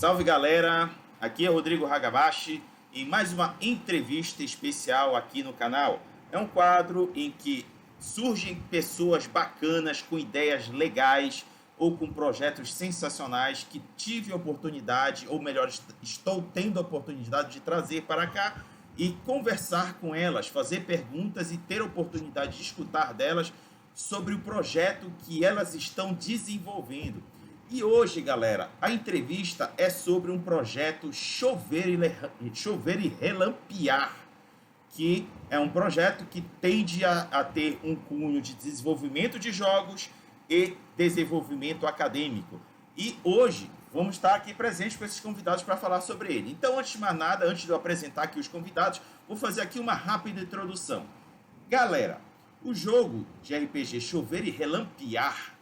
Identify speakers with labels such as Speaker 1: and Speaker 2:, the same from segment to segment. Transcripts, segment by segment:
Speaker 1: Salve galera, aqui é Rodrigo Hagabashi em mais uma entrevista especial aqui no canal. É um quadro em que surgem pessoas bacanas com ideias legais ou com projetos sensacionais que tive a oportunidade, ou melhor, estou tendo a oportunidade de trazer para cá e conversar com elas, fazer perguntas e ter a oportunidade de escutar delas sobre o projeto que elas estão desenvolvendo. E hoje, galera, a entrevista é sobre um projeto Chover e Relampear, que é um projeto que tende a ter um cunho de desenvolvimento de jogos e desenvolvimento acadêmico. E hoje vamos estar aqui presentes com esses convidados para falar sobre ele. Então, antes de mais nada, antes de eu apresentar aqui os convidados, vou fazer aqui uma rápida introdução. Galera, o jogo de RPG Chover e Relampear,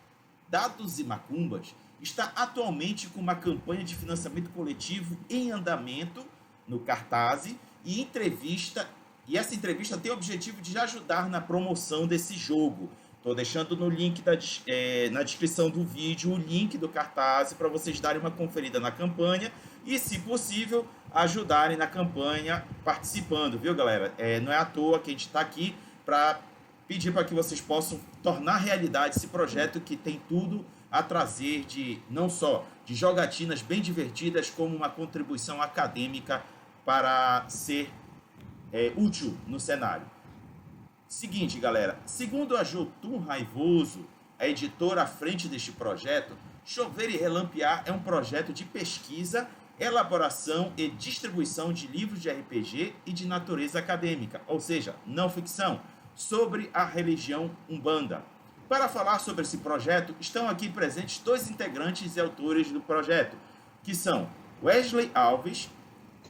Speaker 1: Dados e Macumbas, está atualmente com uma campanha de financiamento coletivo em andamento no Cartaz e entrevista. E essa entrevista tem o objetivo de ajudar na promoção desse jogo. Estou deixando no link na descrição do vídeo o link do Cartaz para vocês darem uma conferida na campanha e, se possível, ajudarem na campanha participando, viu, galera? Não é à toa que a gente está aqui para pedir para que vocês possam tornar realidade esse projeto que tem tudo a trazer não só de jogatinas bem divertidas, como uma contribuição acadêmica para ser útil no cenário. Seguinte, galera, segundo a Jotun Raivoso, a editora à frente deste projeto, Chover e Relampear é um projeto de pesquisa, elaboração e distribuição de livros de RPG e de natureza acadêmica, ou seja, não ficção, sobre a religião Umbanda. Para falar sobre esse projeto, estão aqui presentes dois integrantes e autores do projeto, que são Wesley Alves,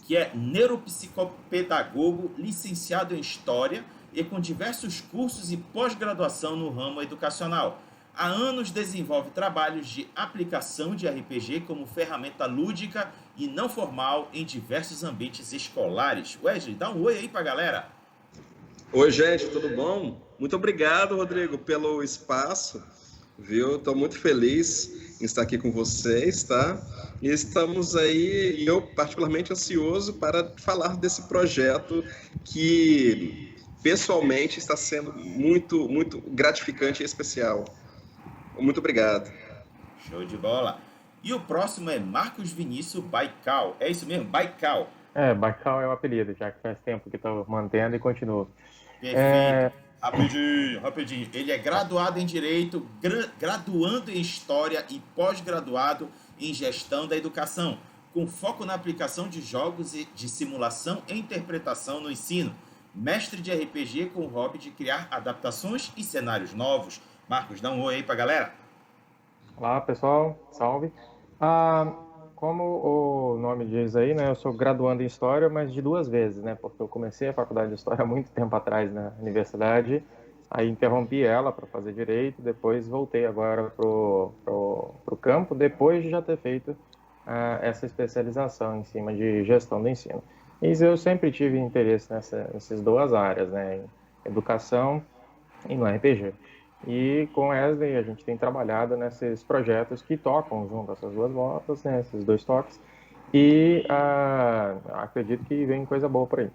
Speaker 1: que é neuropsicopedagogo, licenciado em História e com diversos cursos e pós-graduação no ramo educacional. Há anos desenvolve trabalhos de aplicação de RPG como ferramenta lúdica e não formal em diversos ambientes escolares. Wesley, dá um oi aí pra galera.
Speaker 2: Oi, gente, tudo bom? Muito obrigado, Rodrigo, pelo espaço, viu? Estou muito feliz em estar aqui com vocês, tá? E estamos aí, e eu particularmente ansioso para falar desse projeto que, pessoalmente, está sendo muito, muito gratificante e especial. Muito obrigado.
Speaker 1: Show de bola. E o próximo é Marcos Vinícius Baikal. É isso mesmo, Baikal.
Speaker 3: Baikal é o apelido, já que faz tempo que estou mantendo e continuo.
Speaker 1: Perfeito. Rapidinho. Ele é graduado em Direito, graduando em História e pós-graduado em Gestão da Educação, com foco na aplicação de jogos de simulação e interpretação no ensino. Mestre de RPG com o hobby de criar adaptações e cenários novos. Marcos, dá um oi aí pra galera.
Speaker 3: Olá, pessoal. Salve. Como o nome diz aí, né, eu sou graduando em História, mas de duas vezes, né, porque eu comecei a faculdade de História há muito tempo atrás na universidade, aí interrompi ela para fazer Direito, depois voltei agora pro campo, depois de já ter feito essa especialização em cima de Gestão do Ensino. E eu sempre tive interesse nessas duas áreas, né, em Educação e no RPG. E com Wesley a gente tem trabalhado nesses projetos que tocam junto essas duas botas, né, esses dois toques, e acredito que vem coisa boa por aí.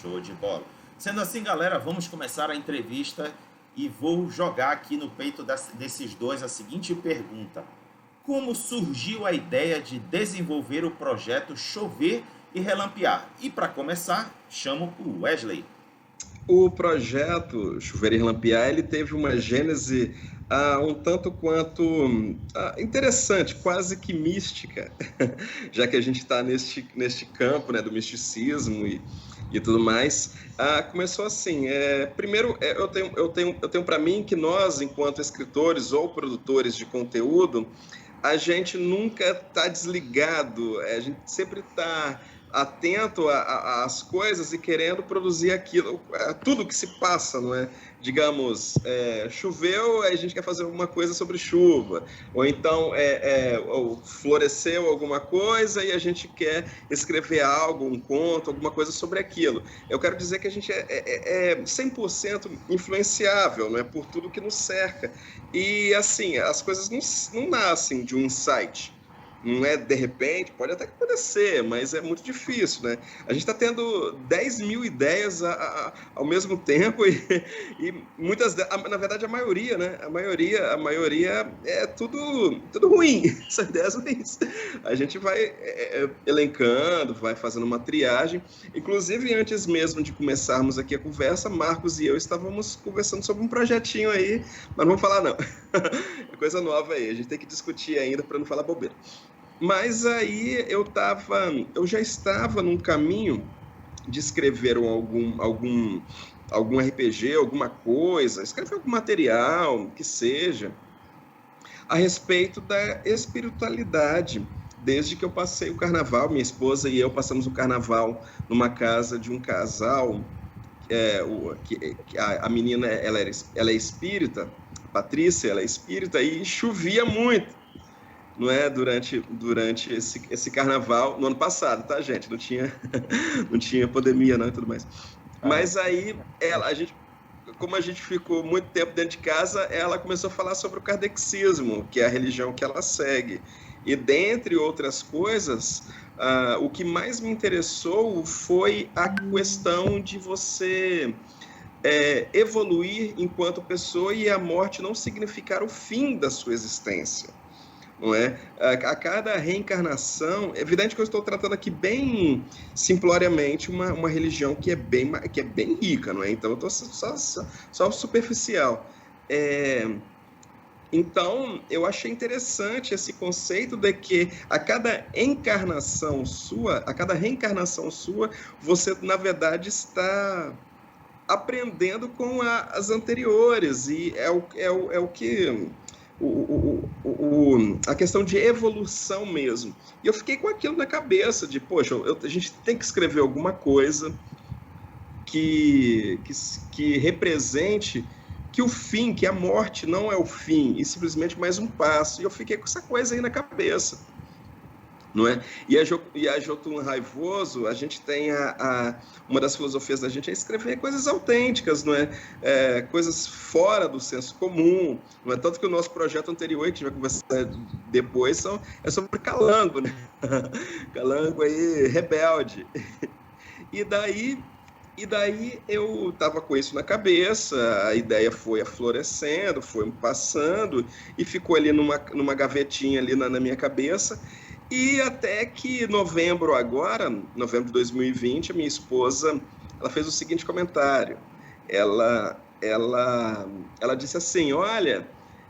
Speaker 1: Show de bola. Sendo assim, galera, vamos começar a entrevista e vou jogar aqui no peito desses dois a seguinte pergunta: como surgiu a ideia de desenvolver o projeto Chover e Relampear? E para começar, chamo o Wesley.
Speaker 2: O projeto Chover e Relampear, ele teve uma gênese um tanto quanto interessante, quase que mística, já que a gente está neste campo, né, do misticismo e tudo mais. Começou assim, primeiro eu tenho para mim que nós, enquanto escritores ou produtores de conteúdo, a gente nunca está desligado, a gente sempre está atento às coisas e querendo produzir aquilo, tudo que se passa, não é? Digamos, choveu, a gente quer fazer alguma coisa sobre chuva, ou então floresceu alguma coisa e a gente quer escrever algo, um conto, alguma coisa sobre aquilo. Eu quero dizer que a gente é 100% influenciável, não é? Por tudo que nos cerca. E assim, as coisas não nascem de um insight. Não é de repente, pode até acontecer, mas é muito difícil, né? A gente está tendo 10 mil ideias ao mesmo tempo e muitas, na verdade, a maioria, né? A maioria é tudo ruim, são ideias ruins. A gente vai elencando, vai fazendo uma triagem. Inclusive, antes mesmo de começarmos aqui a conversa, Marcos e eu estávamos conversando sobre um projetinho aí, mas não vamos falar não. É coisa nova aí, a gente tem que discutir ainda para não falar bobeira. Mas aí eu já estava num caminho de escrever algum RPG, alguma coisa, escrever algum material, que seja, a respeito da espiritualidade. Desde que eu passei o carnaval, minha esposa e eu passamos o carnaval numa casa de um casal, a menina ela é espírita, a Patrícia, ela é espírita, e chovia muito. Não é durante esse carnaval no ano passado, tá, gente? Não tinha pandemia, não, e tudo mais. Mas aí como a gente ficou muito tempo dentro de casa, ela começou a falar sobre o kardexismo, que é a religião que ela segue. E dentre outras coisas, o que mais me interessou foi a questão de você evoluir enquanto pessoa e a morte não significar o fim da sua existência. Não é? A cada reencarnação, é evidente que eu estou tratando aqui bem simploriamente uma religião que é bem rica, não é? Então eu estou só superficial. Então eu achei interessante esse conceito de que a cada reencarnação sua, você na verdade está aprendendo com as anteriores, e é o que a questão de evolução mesmo. E eu fiquei com aquilo na cabeça de, poxa, a gente tem que escrever alguma coisa que represente que o fim, que a morte não é o fim, e simplesmente mais um passo. E eu fiquei com essa coisa aí na cabeça. Não é? E a Jotun Raivoso, a gente tem uma das filosofias da gente é escrever coisas autênticas, não é? Coisas fora do senso comum, não é? Tanto que o nosso projeto anterior, que a gente vai conversar depois, é sobre Calango, né? Calango aí, rebelde. E daí eu estava com isso na cabeça, a ideia foi aflorescendo, foi passando, e ficou ali numa gavetinha ali na minha cabeça. E até que novembro de 2020, a minha esposa, ela fez o seguinte comentário. Ela disse assim, olha,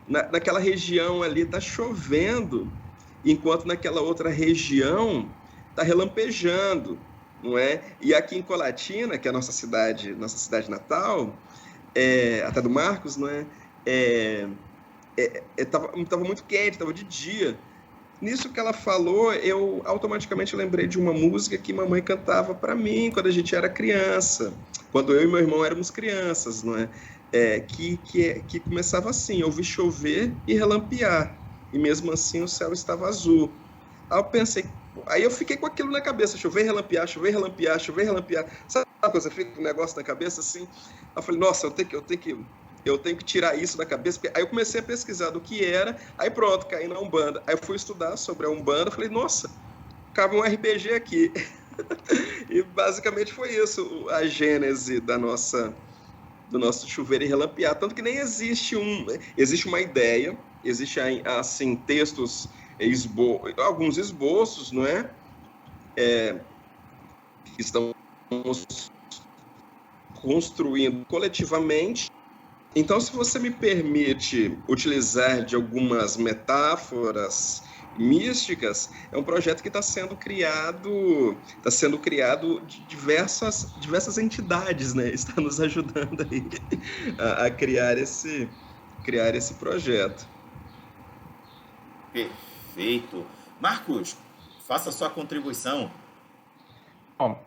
Speaker 2: naquela região ali está chovendo, enquanto naquela outra região está relampejando, não é? E aqui em Colatina, que é a nossa cidade natal, até do Marcos, não é? Tava muito quente, estava de dia. Nisso que ela falou, eu automaticamente lembrei de uma música que mamãe cantava para mim quando a gente era criança, quando eu e meu irmão éramos crianças, não é? Que começava assim, eu vi chover e relampear, e mesmo assim o céu estava azul. Aí eu fiquei com aquilo na cabeça, chover e relampear, chover e relampear, chover e relampear. Sabe quando você fica com um negócio na cabeça assim? Eu falei, nossa, eu tenho que tirar isso da cabeça. Aí eu comecei a pesquisar do que era, aí pronto, caí na Umbanda. Aí eu fui estudar sobre a Umbanda, falei, nossa, cabe um RPG aqui. E basicamente foi isso, a gênese do nosso chover e relampear. Tanto que nem existe uma ideia, existe assim, textos, alguns esboços, não é? Que estamos construindo coletivamente. Então, se você me permite utilizar de algumas metáforas místicas, é um projeto que está sendo criado de diversas entidades, né? Está nos ajudando aí a criar esse projeto.
Speaker 1: Perfeito. Marcos, faça sua contribuição.
Speaker 3: Bom,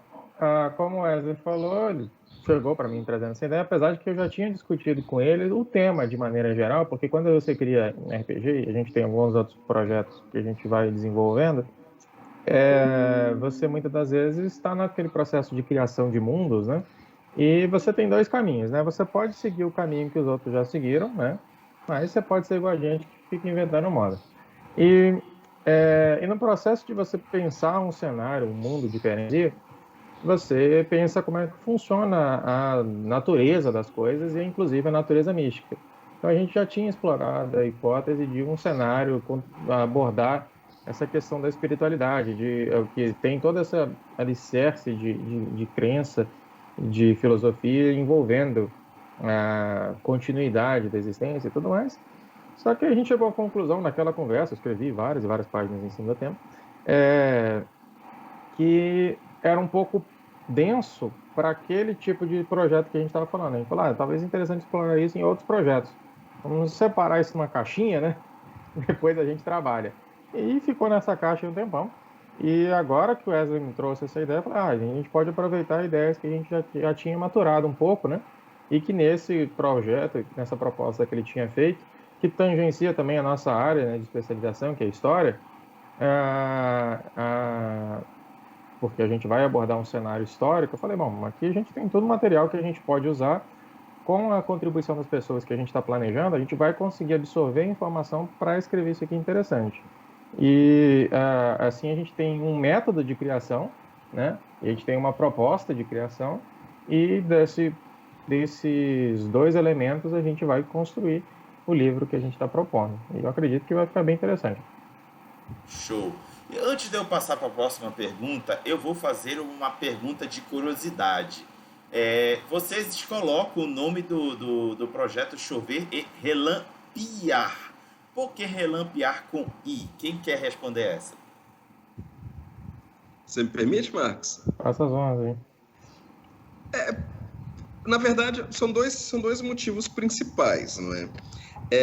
Speaker 3: como o Wesley falou, ele chegou para mim trazendo essa ideia, apesar de que eu já tinha discutido com ele o tema de maneira geral, porque quando você cria um RPG, e a gente tem alguns outros projetos que a gente vai desenvolvendo, você muitas das vezes está naquele processo de criação de mundos, né? E você tem dois caminhos, né? Você pode seguir o caminho que os outros já seguiram, né? Mas você pode ser igual a gente que fica inventando moda. E E no processo de você pensar um cenário, um mundo diferente, você pensa como é que funciona a natureza das coisas e, inclusive, a natureza mística. Então, a gente já tinha explorado a hipótese de um cenário abordar essa questão da espiritualidade, que tem toda essa alicerce de crença, de filosofia envolvendo a continuidade da existência e tudo mais. Só que a gente chegou à conclusão naquela conversa, eu escrevi várias e várias páginas em cima do tempo, que era um pouco denso para aquele tipo de projeto que a gente estava falando. A gente falou, talvez interessante explorar isso em outros projetos. Vamos separar isso numa caixinha, né? Depois a gente trabalha. E ficou nessa caixa um tempão. E agora que o Wesley me trouxe essa ideia, eu falei, a gente pode aproveitar ideias que a gente já tinha maturado um pouco, né? E que nesse projeto, nessa proposta que ele tinha feito, que tangencia também a nossa área, né, de especialização, que é a história, porque a gente vai abordar um cenário histórico. Eu falei, bom, aqui a gente tem todo o material que a gente pode usar. Com a contribuição das pessoas que a gente está planejando, a gente vai conseguir absorver informação para escrever isso aqui interessante. E assim a gente tem um método de criação, né? E a gente tem uma proposta de criação, e desses dois elementos a gente vai construir o livro que a gente está propondo. E eu acredito que vai ficar bem interessante.
Speaker 1: Show! E antes de eu passar para a próxima pergunta, eu vou fazer uma pergunta de curiosidade. Vocês colocam o nome do projeto Chover e Relampiar. Por que relampear com I? Quem quer responder essa?
Speaker 2: Você me permite, Marcos?
Speaker 3: Faça as honras aí.
Speaker 2: Na verdade, são dois motivos principais, não é?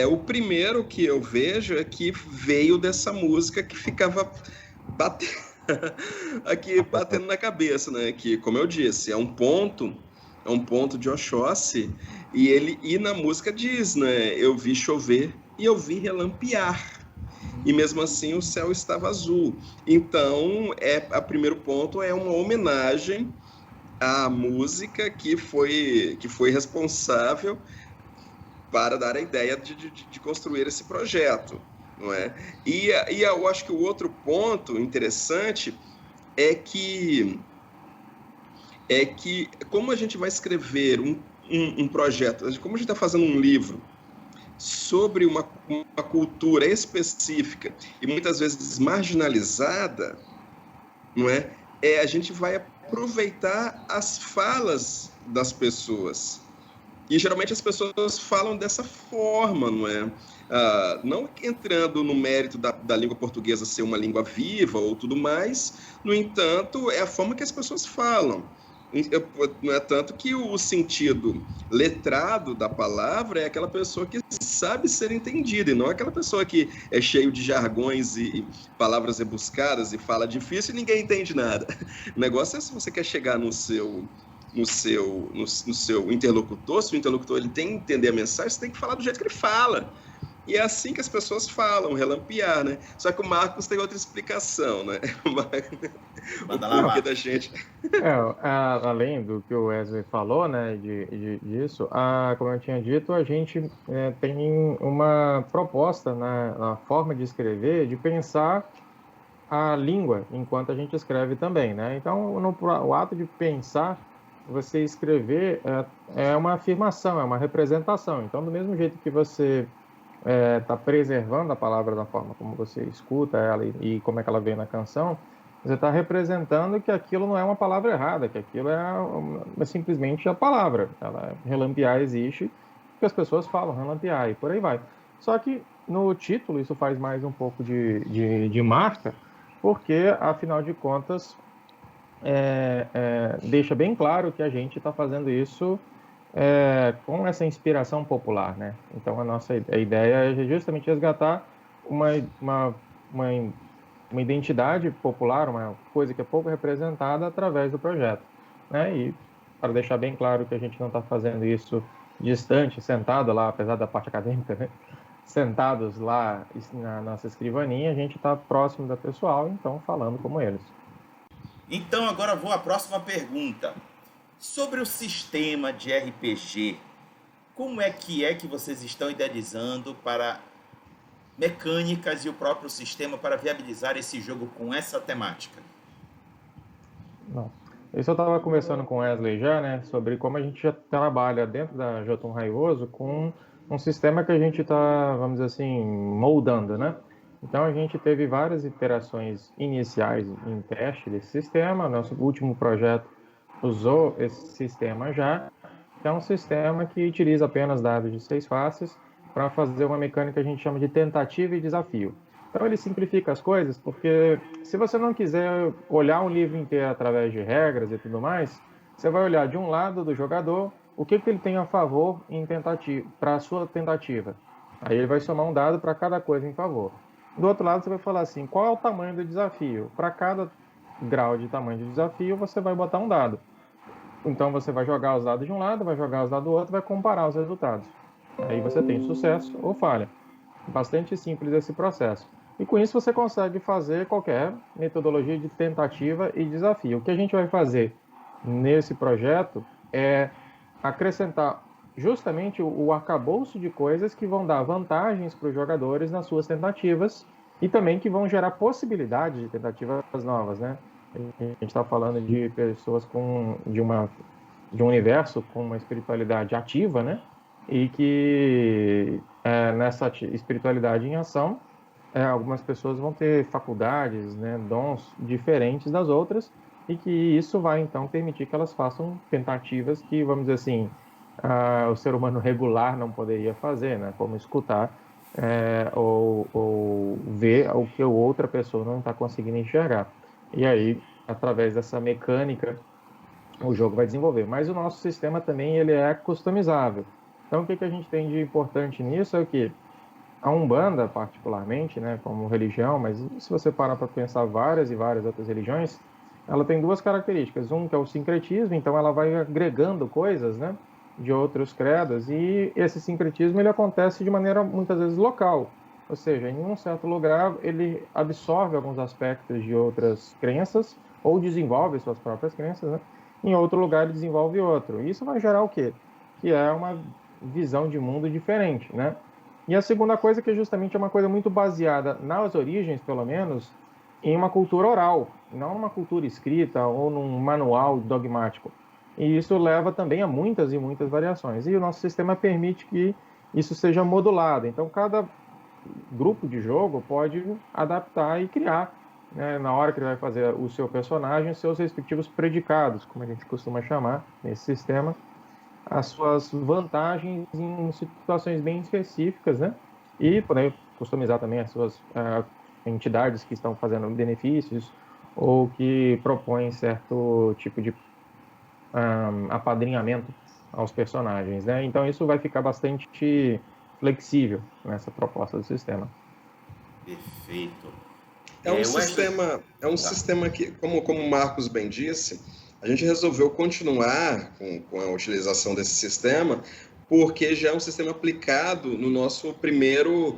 Speaker 2: O primeiro que eu vejo é que veio dessa música que ficava batendo na cabeça, né? Que, como eu disse, é um ponto de Oxóssi, e na música diz, né? Eu vi chover e eu vi relampear, e mesmo assim o céu estava azul. Então, o primeiro ponto é uma homenagem à música que foi responsável para dar a ideia de construir esse projeto, não é? E eu acho que o outro ponto interessante é que como a gente vai escrever um projeto, como a gente está fazendo um livro sobre uma cultura específica e muitas vezes marginalizada, não é? A gente vai aproveitar as falas das pessoas. E geralmente as pessoas falam dessa forma, não é? Não entrando no mérito da língua portuguesa ser uma língua viva ou tudo mais, no entanto, é a forma que as pessoas falam. Não é tanto que o sentido letrado da palavra é aquela pessoa que sabe ser entendida, e não aquela pessoa que é cheio de jargões e palavras rebuscadas e fala difícil e ninguém entende nada. O negócio é, se você quer chegar no seu interlocutor, se o interlocutor ele tem que entender a mensagem, você tem que falar do jeito que ele fala. E é assim que as pessoas falam, relampear, né? Só que o Marcos tem outra explicação, né?
Speaker 1: Manda lá, Marcos.
Speaker 2: Da gente.
Speaker 3: Além do que o Wesley falou, né, disso, como eu tinha dito, a gente tem uma proposta na forma de escrever, de pensar a língua enquanto a gente escreve também, né? Então, o ato de pensar, você escrever é uma afirmação, é uma representação. Então, do mesmo jeito que você está preservando a palavra da forma como você escuta ela e como é que ela vem na canção, você está representando que aquilo não é uma palavra errada, que aquilo é simplesmente a palavra. Relampear existe, porque as pessoas falam relampear e por aí vai. Só que no título isso faz mais um pouco de marca, porque, afinal de contas, deixa bem claro que a gente está fazendo isso com essa inspiração popular, né? Então, a ideia é justamente resgatar uma identidade popular, uma coisa que é pouco representada através do projeto, né? E para deixar bem claro que a gente não está fazendo isso distante, sentado lá, apesar da parte acadêmica, né? Sentados lá na nossa escrivaninha, a gente está próximo da pessoal, então falando como eles.
Speaker 1: Então agora vou à próxima pergunta. Sobre o sistema de RPG, como é que vocês estão idealizando para mecânicas e o próprio sistema para viabilizar esse jogo com essa temática?
Speaker 3: Não. Isso eu estava conversando com o Wesley já, né, sobre como a gente já trabalha dentro da Jotun Raioso com um sistema que a gente está, vamos dizer assim, moldando, né? Então a gente teve várias iterações iniciais em teste desse sistema. Nosso último projeto usou esse sistema já, que é um sistema que utiliza apenas dados de 6 faces para fazer uma mecânica que a gente chama de tentativa e desafio. Então ele simplifica as coisas, porque se você não quiser olhar um livro inteiro através de regras e tudo mais, você vai olhar de um lado do jogador o que ele tem a favor em tentativa, para a sua tentativa. Aí ele vai somar um dado para cada coisa em favor. Do outro lado você vai falar assim, qual é o tamanho do desafio? Para cada grau de tamanho de desafio, você vai botar um dado. Então você vai jogar os dados de um lado, vai jogar os dados do outro, vai comparar os resultados. Aí você tem sucesso ou falha. Bastante simples esse processo. E com isso você consegue fazer qualquer metodologia de tentativa e desafio. O que a gente vai fazer nesse projeto é acrescentar justamente o arcabouço de coisas que vão dar vantagens para os jogadores nas suas tentativas e também que vão gerar possibilidades de tentativas novas, né? A gente está falando de pessoas de um universo com uma espiritualidade ativa, né? E que nessa espiritualidade em ação, algumas pessoas vão ter faculdades, né, dons diferentes das outras, e que isso vai então permitir que elas façam tentativas que, vamos dizer assim, o ser humano regular não poderia fazer, né, como escutar ou ver o que a outra pessoa não está conseguindo enxergar. E aí, através dessa mecânica, o jogo vai desenvolver. Mas o nosso sistema também ele é customizável. Então, o que a gente tem de importante nisso é que a Umbanda, particularmente, né, como religião, mas se você parar para pensar várias e várias outras religiões, ela tem duas características. Um que é o sincretismo, então ela vai agregando coisas, né, de outros credos, e esse sincretismo ele acontece de maneira muitas vezes local. Ou seja, em um certo lugar ele absorve alguns aspectos de outras crenças ou desenvolve suas próprias crenças, né? Em outro lugar ele desenvolve outro. Isso vai gerar o quê? Que é uma visão de mundo diferente, né? E a segunda coisa que justamente é uma coisa muito baseada nas origens, pelo menos, em uma cultura oral, não numa cultura escrita ou num manual dogmático. E isso leva também a muitas e muitas variações. E o nosso sistema permite que isso seja modulado. Então, cada grupo de jogo pode adaptar e criar, né, na hora que ele vai fazer o seu personagem, os seus respectivos predicados, como a gente costuma chamar nesse sistema, as suas vantagens em situações bem específicas, né? E poder customizar também as suas entidades que estão fazendo benefícios ou que propõem certo tipo de apadrinhamento aos personagens, né? Então isso vai ficar bastante flexível nessa proposta do sistema.
Speaker 1: Perfeito.
Speaker 2: É um sistema que, como o Marcos bem disse, a gente resolveu continuar com a utilização desse sistema porque já é um sistema aplicado no nosso primeiro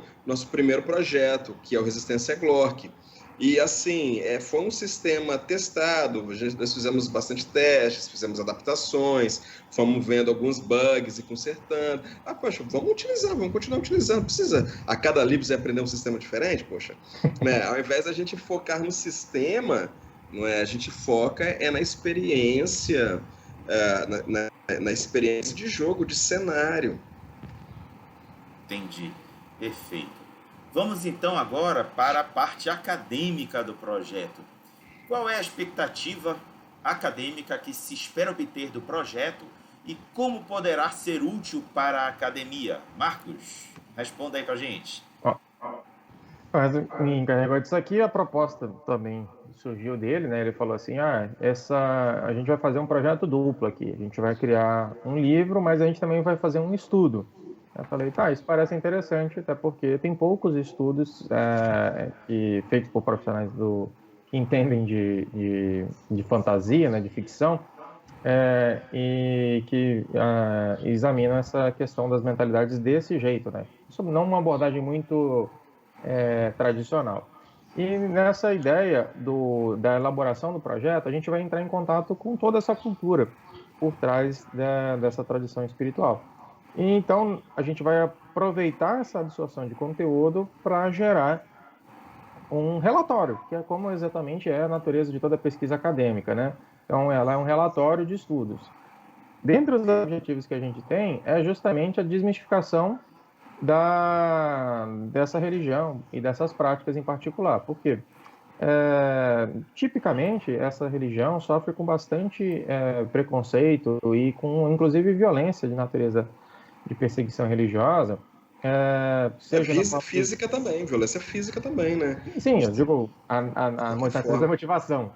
Speaker 2: projeto, que é o Resistência Glork. E assim, foi um sistema testado, nós fizemos bastante testes, fizemos adaptações, fomos vendo alguns bugs e consertando. Poxa, vamos continuar utilizando, precisa a cada livro você aprender um sistema diferente, poxa. Né? Ao invés da gente focar no sistema, não é? A gente foca na experiência, na experiência de jogo, de cenário.
Speaker 1: Entendi, perfeito. Vamos então agora para a parte acadêmica do projeto. Qual é a expectativa acadêmica que se espera obter do projeto e como poderá ser útil para a academia? Marcos, responda aí para a gente.
Speaker 3: Mas me encarregou disso aqui, a proposta também surgiu dele, né? Ele falou assim, a gente vai fazer um projeto duplo aqui, a gente vai criar um livro, mas a gente também vai fazer um estudo. Eu falei, isso parece interessante, até porque tem poucos estudos feitos por profissionais que entendem de fantasia, né, de ficção, e que examinam essa questão das mentalidades desse jeito, né? Não uma abordagem muito tradicional. E nessa ideia da elaboração do projeto, a gente vai entrar em contato com toda essa cultura por trás dessa tradição espiritual. E então a gente vai aproveitar essa absorção de conteúdo para gerar um relatório, que é como exatamente é a natureza de toda pesquisa acadêmica, né? Então ela é um relatório de estudos. Dentre os objetivos que a gente tem é justamente a desmistificação dessa religião e dessas práticas em particular. Por quê? Tipicamente, essa religião sofre com bastante preconceito e com, inclusive, violência de natureza de perseguição religiosa, seja na forma
Speaker 2: Física também, violência física também, né?
Speaker 3: sim, eu digo,
Speaker 2: De
Speaker 3: muita
Speaker 2: qualquer
Speaker 3: coisa é
Speaker 2: forma.
Speaker 3: motivação.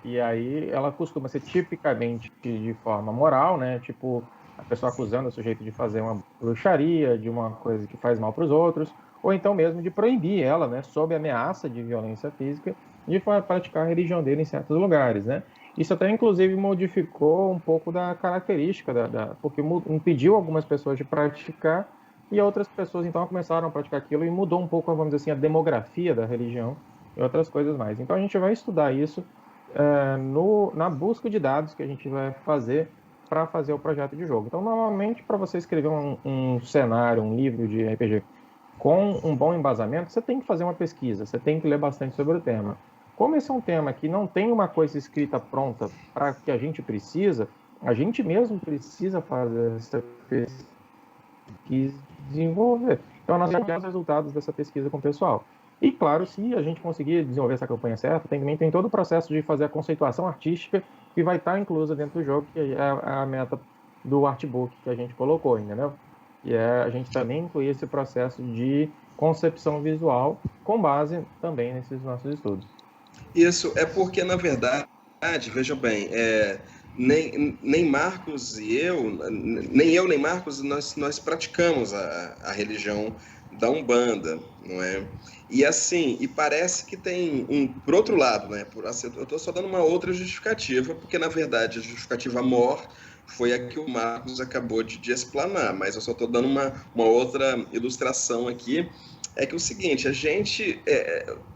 Speaker 3: E aí ela costuma ser tipicamente de forma moral, né? Tipo, a pessoa acusando o sujeito de fazer uma bruxaria, de uma coisa que faz mal para os outros, ou então mesmo de proibir ela, né, sob ameaça de violência física, de praticar a religião dele em certos lugares, né? Isso até, inclusive, modificou um pouco da característica, porque impediu algumas pessoas de praticar e outras pessoas, então, começaram a praticar aquilo e mudou um pouco, vamos dizer assim, a demografia da religião e outras coisas mais. Então, a gente vai estudar isso na busca de dados que a gente vai fazer para fazer o projeto de jogo. Então, normalmente, para você escrever um cenário, um livro de RPG com um bom embasamento, você tem que fazer uma pesquisa, você tem que ler bastante sobre o tema. Como esse é um tema que não tem uma coisa escrita pronta para que a gente mesmo precisa fazer essa pesquisa e desenvolver. Então, nós vamos os resultados dessa pesquisa com o pessoal. E, claro, se a gente conseguir desenvolver essa campanha certa, também tem todo o processo de fazer a conceituação artística que vai estar inclusa dentro do jogo, que é a meta do artbook que a gente colocou, entendeu? E a gente também incluir esse processo de concepção visual com base também nesses nossos estudos.
Speaker 2: Isso é porque, na verdade, veja bem, nem Marcos e eu nem Marcos, nós praticamos a religião da Umbanda, não é? E assim, e parece que tem por outro lado, né? Eu estou só dando uma outra justificativa, porque na verdade a justificativa maior foi a que o Marcos acabou de explanar, mas eu só estou dando uma outra ilustração aqui. É que é o seguinte, a gente,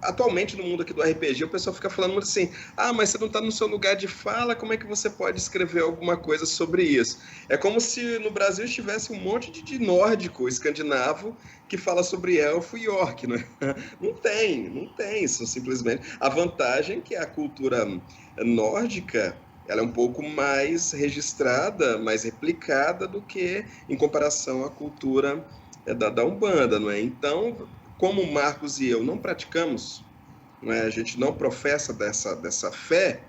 Speaker 2: atualmente no mundo aqui do RPG, o pessoal fica falando muito assim, mas você não está no seu lugar de fala, como é que você pode escrever alguma coisa sobre isso? É como se no Brasil estivesse um monte de nórdico, escandinavo, que fala sobre elfo e orc, né? Não tem isso, simplesmente. A vantagem é que a cultura nórdica, ela é um pouco mais registrada, mais replicada do que em comparação à cultura da Umbanda, não é? Então, como o Marcos e eu não praticamos, não é? A gente não professa dessa fé,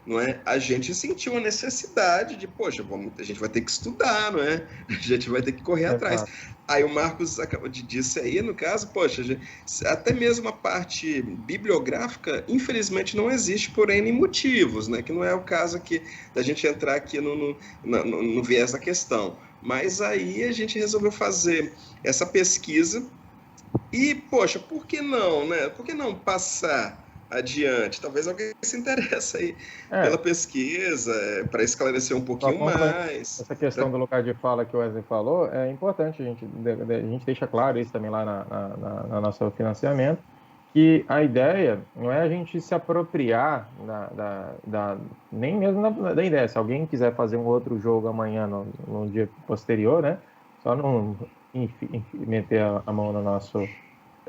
Speaker 2: não é? A gente sentiu a necessidade de, poxa, a gente vai ter que estudar, não é? A gente vai ter que correr atrás. Aí o Marcos acabou de dizer aí, no caso, poxa, até mesmo a parte bibliográfica, infelizmente, não existe por N motivos, né? Que não é o caso aqui da gente entrar aqui no viés da questão. Mas aí a gente resolveu fazer essa pesquisa e, poxa, por que não, né? Por que não passar adiante? Talvez alguém se interesse aí pela pesquisa, para esclarecer um pouquinho mais.
Speaker 3: Essa questão do lugar de fala que o Wesley falou, é importante a gente deixa claro isso também lá na nosso financiamento, que a ideia não é a gente se apropriar nem mesmo da ideia. Se alguém quiser fazer um outro jogo amanhã, no dia posterior, né? Só não meter a mão no nosso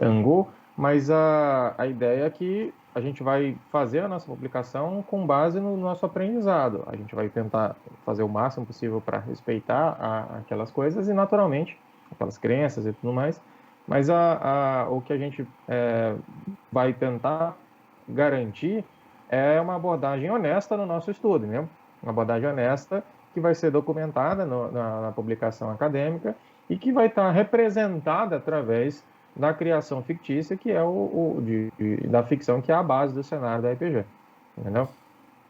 Speaker 3: angu, mas a ideia é que a gente vai fazer a nossa publicação com base no nosso aprendizado. A gente vai tentar fazer o máximo possível para respeitar aquelas coisas e, naturalmente, aquelas crenças e tudo mais. Mas o que a gente vai tentar garantir é uma abordagem honesta no nosso estudo, né? Uma abordagem honesta que vai ser documentada na publicação acadêmica e que vai estar representada através da criação fictícia, que é da ficção, que é a base do cenário da RPG. Entendeu?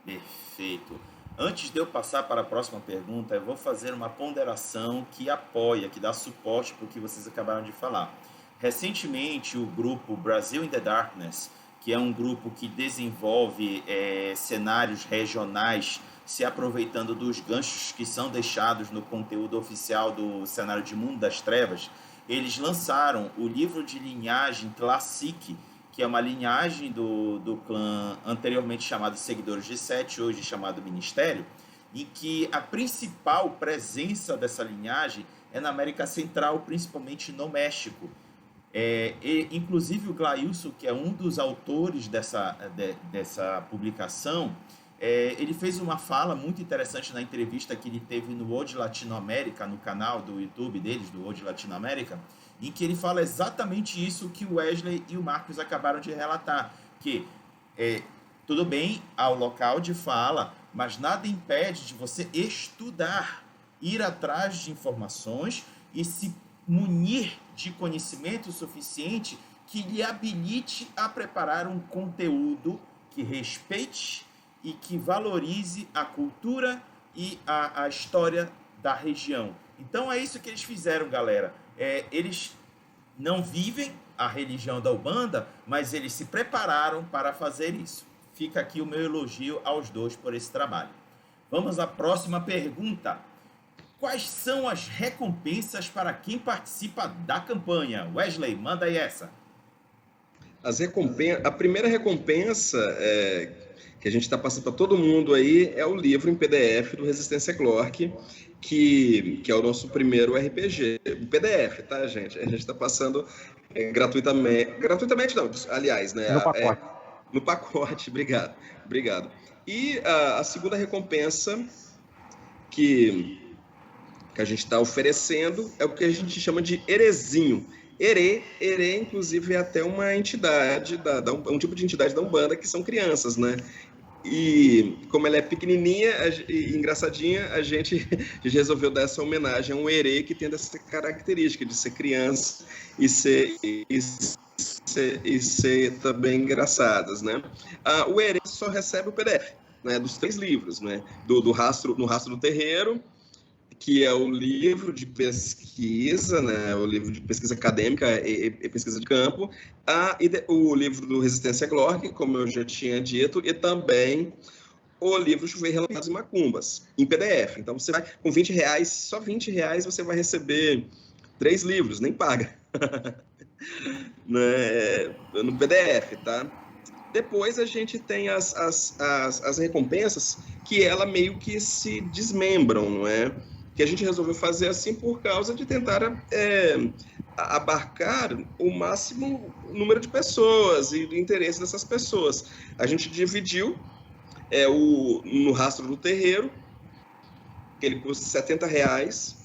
Speaker 1: Perfeito. Antes de eu passar para a próxima pergunta, eu vou fazer uma ponderação que apoia, que dá suporte para o que vocês acabaram de falar. Recentemente, o grupo Brasil in the Darkness, que é um grupo que desenvolve cenários regionais, se aproveitando dos ganchos que são deixados no conteúdo oficial do cenário de Mundo das Trevas, eles lançaram o livro de linhagem Classic, que é uma linhagem do clã anteriormente chamado Seguidores de Sete, hoje chamado Ministério, em que a principal presença dessa linhagem é na América Central, principalmente no México. Inclusive o Glailson, que é um dos autores dessa publicação, ele fez uma fala muito interessante na entrevista que ele teve no World Latinoamérica, no canal do YouTube deles, do World Latinoamérica, em que ele fala exatamente isso que o Wesley e o Marcos acabaram de relatar, que tudo bem ao local de fala, mas nada impede de você estudar, ir atrás de informações e se munir de conhecimento suficiente que lhe habilite a preparar um conteúdo que respeite e que valorize a cultura e a história da região. Então é isso que eles fizeram, galera. Eles não vivem a religião da Umbanda, mas eles se prepararam para fazer isso. Fica aqui o meu elogio aos dois por esse trabalho. Vamos à próxima pergunta. Quais são as recompensas para quem participa da campanha? Wesley, manda aí essa.
Speaker 2: A primeira recompensa que a gente está passando para todo mundo aí é o livro em PDF do Resistência Clork, que é o nosso primeiro RPG. O PDF, tá, gente? A gente está passando gratuitamente. Gratuitamente não, aliás, né?
Speaker 3: No pacote.
Speaker 2: No pacote, obrigado. E a segunda recompensa que a gente está oferecendo é o que a gente chama de herezinho. Herê, inclusive, é até uma entidade, um tipo de entidade da Umbanda, que são crianças, né? E como ela é pequenininha e engraçadinha, a gente resolveu dar essa homenagem a um herê que tem essa característica de ser criança e ser também engraçadas, né? O herê só recebe o PDF, né, dos 3 livros, né? No Rastro do Terreiro, que é o livro de pesquisa, né, o livro de pesquisa acadêmica e pesquisa de campo, o livro do Resistência Clork, como eu já tinha dito, e também o livro Chuveiro, Relâmpagos e Macumbas, em PDF. Então, você vai, com R$20, só R$20 você vai receber 3 livros, nem paga, né, no PDF, tá? Depois a gente tem as recompensas que ela meio que se desmembram, não é? Que a gente resolveu fazer assim por causa de tentar abarcar o máximo número de pessoas e do interesse dessas pessoas. A gente dividiu no Rastro do Terreiro, que ele custa R$70,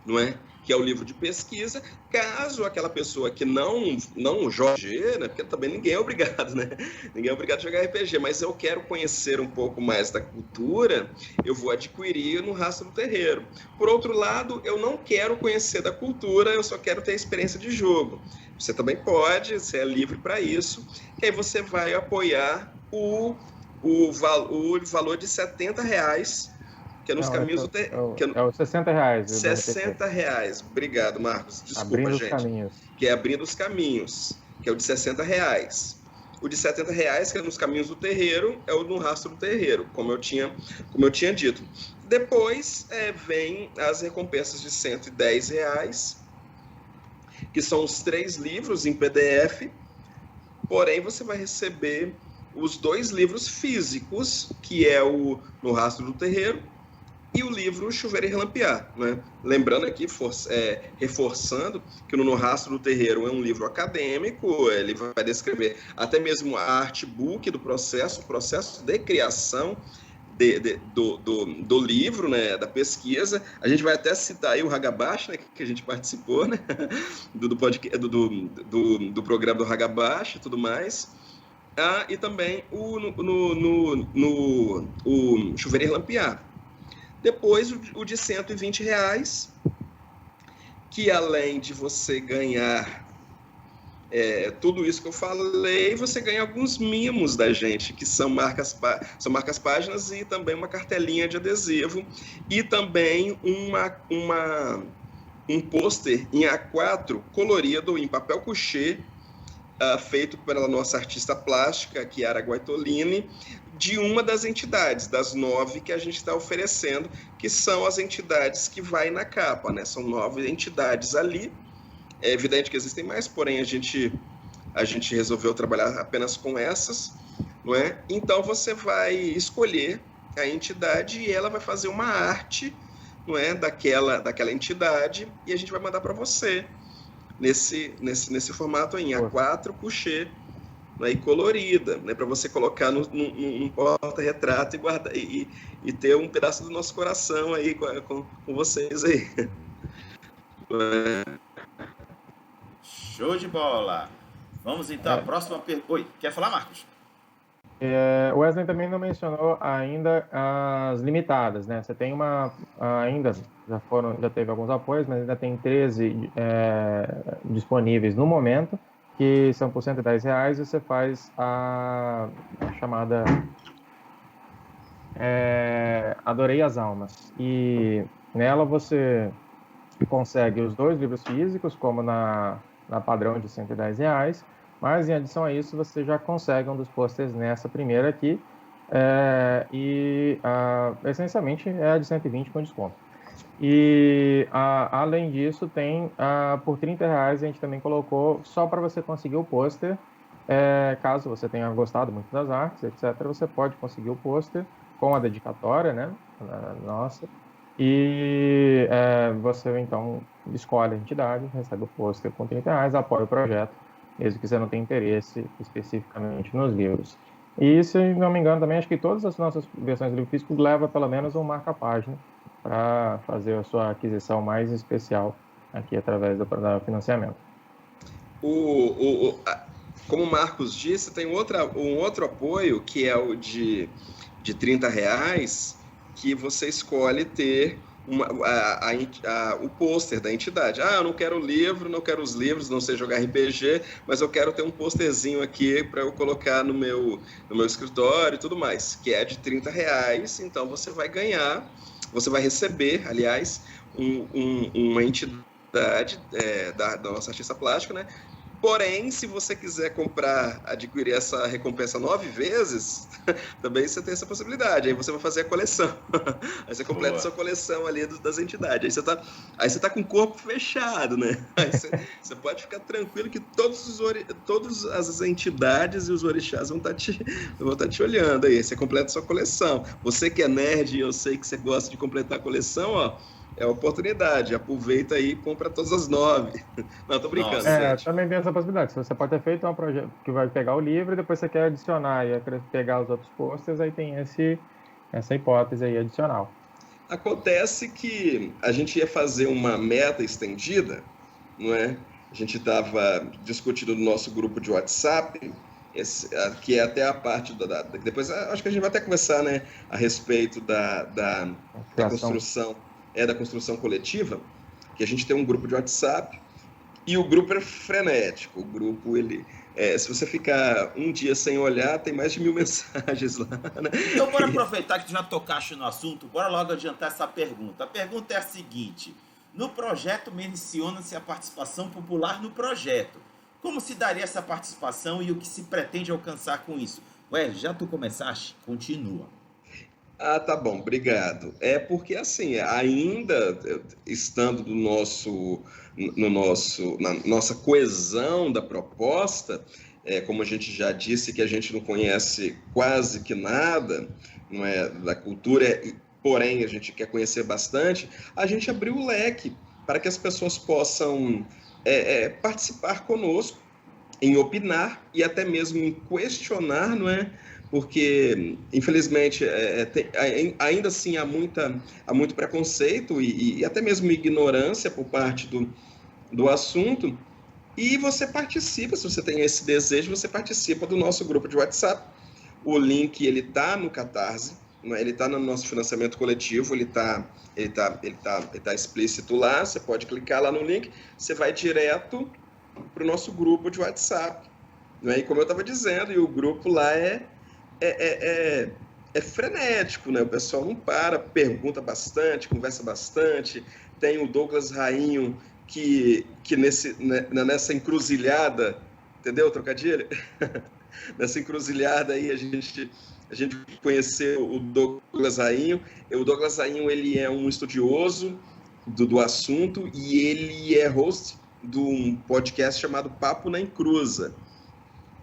Speaker 2: não é? Que é o livro de pesquisa. Caso aquela pessoa que não jogue, né? Porque também ninguém é obrigado, né? Ninguém é obrigado a jogar RPG, mas eu quero conhecer um pouco mais da cultura, eu vou adquirir no Rastro do Terreiro. Por outro lado, eu não quero conhecer da cultura, eu só quero ter a experiência de jogo. Você também pode, você é livre para isso, que aí você vai apoiar o valor de R$70, que é nos caminhos do terreiro.
Speaker 3: É os R$60.
Speaker 2: R$60. Obrigado, Marcos. Desculpa,
Speaker 3: abrindo
Speaker 2: gente.
Speaker 3: Os caminhos.
Speaker 2: Que é Abrindo os Caminhos, que é o de R$60. O de R$70, que é nos caminhos do terreiro, é o no Rastro do Terreiro, como eu tinha dito. Depois vem as recompensas de R$110, que são os 3 livros em PDF, porém você vai receber os 2 livros físicos, que é o No Rastro do Terreiro e o livro Chuveiro e Relampear, né? Lembrando aqui, reforçando que o No Rastro do Terreiro é um livro acadêmico, ele vai descrever até mesmo a artbook do processo, o processo de criação do livro, né, da pesquisa. A gente vai até citar aí o Hagabashi, né, que a gente participou, né, do programa do Hagabashi e tudo mais. E também o Chuveiro e Relampear. Depois o de R$120, que além de você ganhar tudo isso que eu falei, você ganha alguns mimos da gente, que são marcas páginas e também uma cartelinha de adesivo e também um pôster em A4 colorido em papel couché, feito pela nossa artista plástica, Chiara Guaitolini, de uma das entidades, das 9 que a gente está oferecendo, que são as entidades que vai na capa, né? São 9 entidades ali. É evidente que existem mais, porém a gente resolveu trabalhar apenas com essas, não é? Então você vai escolher a entidade e ela vai fazer uma arte, não é, daquela entidade, e a gente vai mandar para você nesse formato em A4 couché, né, e colorida, né, para você colocar num porta-retrato e guardar e ter um pedaço do nosso coração aí com vocês aí.
Speaker 1: Show de bola! Vamos então à próxima pergunta. Oi, quer falar, Marcos?
Speaker 3: O Wesley também não mencionou ainda as limitadas, né? Você tem ainda já teve alguns apoios, mas ainda tem 13 disponíveis no momento, que são por R$110, e você faz a chamada Adorei as Almas. E nela você consegue os 2 livros físicos, como na padrão de R$110, mas em adição a isso você já consegue um dos posters nessa primeira aqui, essencialmente é a de 120 com desconto. E além disso tem por R$30 a gente também colocou só para você conseguir o pôster. Caso você tenha gostado muito das artes, etc., você pode conseguir o pôster com a dedicatória, né, nossa, e você então escolhe a entidade, recebe o pôster com R$30, apoia o projeto, mesmo que você não tenha interesse especificamente nos livros. E, se não me engano, também acho que todas as nossas versões de livro físico levam pelo menos um marca-página para fazer a sua aquisição mais especial aqui através do financiamento.
Speaker 2: Como o Marcos disse, tem um outro apoio, que é o de R$30, que você escolhe ter o pôster da entidade. Eu não quero o livro, não quero os livros, não sei jogar RPG, mas eu quero ter um pôsterzinho aqui para eu colocar no meu escritório e tudo mais, que é de R$30. Então você vai receber, aliás, uma entidade da nossa artista plástica, né? Porém, se você quiser adquirir essa recompensa 9 vezes, também você tem essa possibilidade. Aí você vai fazer a coleção. Aí você completa a sua coleção ali das entidades. Aí você tá com o corpo fechado, né? Aí você pode ficar tranquilo que todas as entidades e os orixás vão estar te olhando aí. Você completa a sua coleção. Você que é nerd e eu sei que você gosta de completar a coleção, ó, é a oportunidade, aproveita aí e compra todas as 9. Não, tô brincando.
Speaker 3: Também tem essa possibilidade. Se você pode ter feito um projeto que vai pegar o livro e depois você quer adicionar e pegar os outros posters, aí tem essa hipótese aí adicional.
Speaker 2: Acontece que a gente ia fazer uma meta estendida, não é? A gente estava discutindo no nosso grupo de WhatsApp, que é até a parte depois acho que a gente vai até conversar, né, a respeito da construção. Da construção coletiva, que a gente tem um grupo de WhatsApp e o grupo é frenético. O grupo, se você ficar um dia sem olhar, tem mais de 1000 mensagens lá, né?
Speaker 1: Então, bora aproveitar que tu já tocaste no assunto, bora logo adiantar essa pergunta. A pergunta é a seguinte: no projeto menciona-se a participação popular no projeto. Como se daria essa participação e o que se pretende alcançar com isso? Já tu começaste? Continua.
Speaker 2: Tá bom, obrigado. É porque, assim, ainda estando na nossa coesão da proposta, como a gente já disse, que a gente não conhece quase que nada, não é, da cultura, porém a gente quer conhecer bastante, a gente abriu o leque para que as pessoas possam participar conosco, em opinar e até mesmo em questionar, não é? Porque, infelizmente, ainda assim há muito preconceito e até mesmo ignorância por parte do assunto. E você participa, se você tem esse desejo, você participa do nosso grupo de WhatsApp. O link está no Catarse, ele está no nosso financiamento coletivo, ele tá explícito lá, você pode clicar lá no link, você vai direto para o nosso grupo de WhatsApp. E como eu estava dizendo, e o grupo lá é frenético, né? O pessoal não para, pergunta bastante, conversa bastante. Tem o Douglas Rainho que nessa encruzilhada, entendeu o trocadilho? Nessa encruzilhada aí a gente conheceu o Douglas Rainho. O Douglas Rainho, ele é um estudioso do assunto e ele é host de um podcast chamado Papo na Encruza.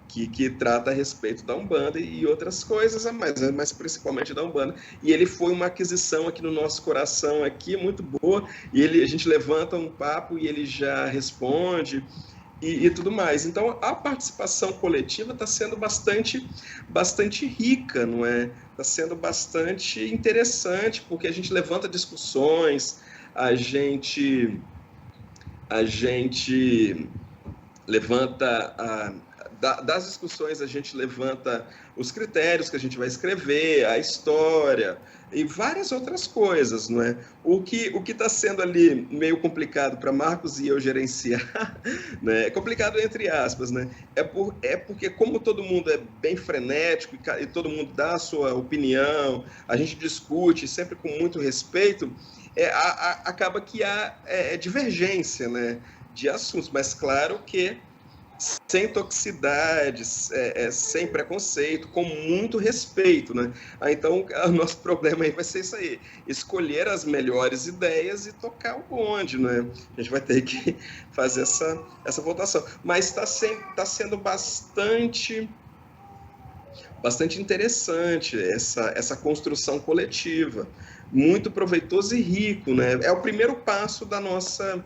Speaker 2: que trata a respeito da Umbanda e outras coisas, mas principalmente da Umbanda. E ele foi uma aquisição aqui no nosso coração, aqui, muito boa, e a gente levanta um papo e ele já responde e tudo mais. Então, a participação coletiva está sendo bastante rica, não é? Está sendo bastante interessante, porque a gente levanta discussões, a gente levanta das discussões, a gente levanta os critérios que a gente vai escrever, a história e várias outras coisas, não é? O que está sendo ali meio complicado para Marcos e eu gerenciar, né? É complicado entre aspas, né? É porque como todo mundo é bem frenético e todo mundo dá a sua opinião, a gente discute sempre com muito respeito, acaba que há divergência, né, de assuntos, mas claro que sem toxicidades, sem preconceito, com muito respeito, né? Então, o nosso problema aí vai ser isso aí, escolher as melhores ideias e tocar o bonde, né? A gente vai ter que fazer essa votação. Mas está sendo bastante interessante essa construção coletiva, muito proveitoso e rico, né? É o primeiro passo da nossa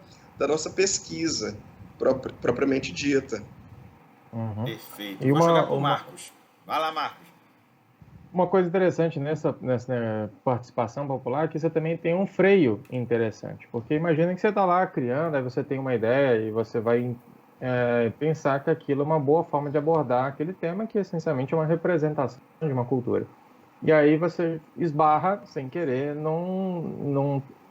Speaker 2: pesquisa propriamente dita.
Speaker 1: Uhum. Perfeito.
Speaker 3: E
Speaker 1: vou jogar para o Marcos. Vai lá, Marcos.
Speaker 3: Uma coisa interessante nessa participação popular é que você também tem um freio interessante, porque imagina que você está lá criando, aí você tem uma ideia e você vai pensar que aquilo é uma boa forma de abordar aquele tema, que essencialmente é uma representação de uma cultura. E aí você esbarra, sem querer,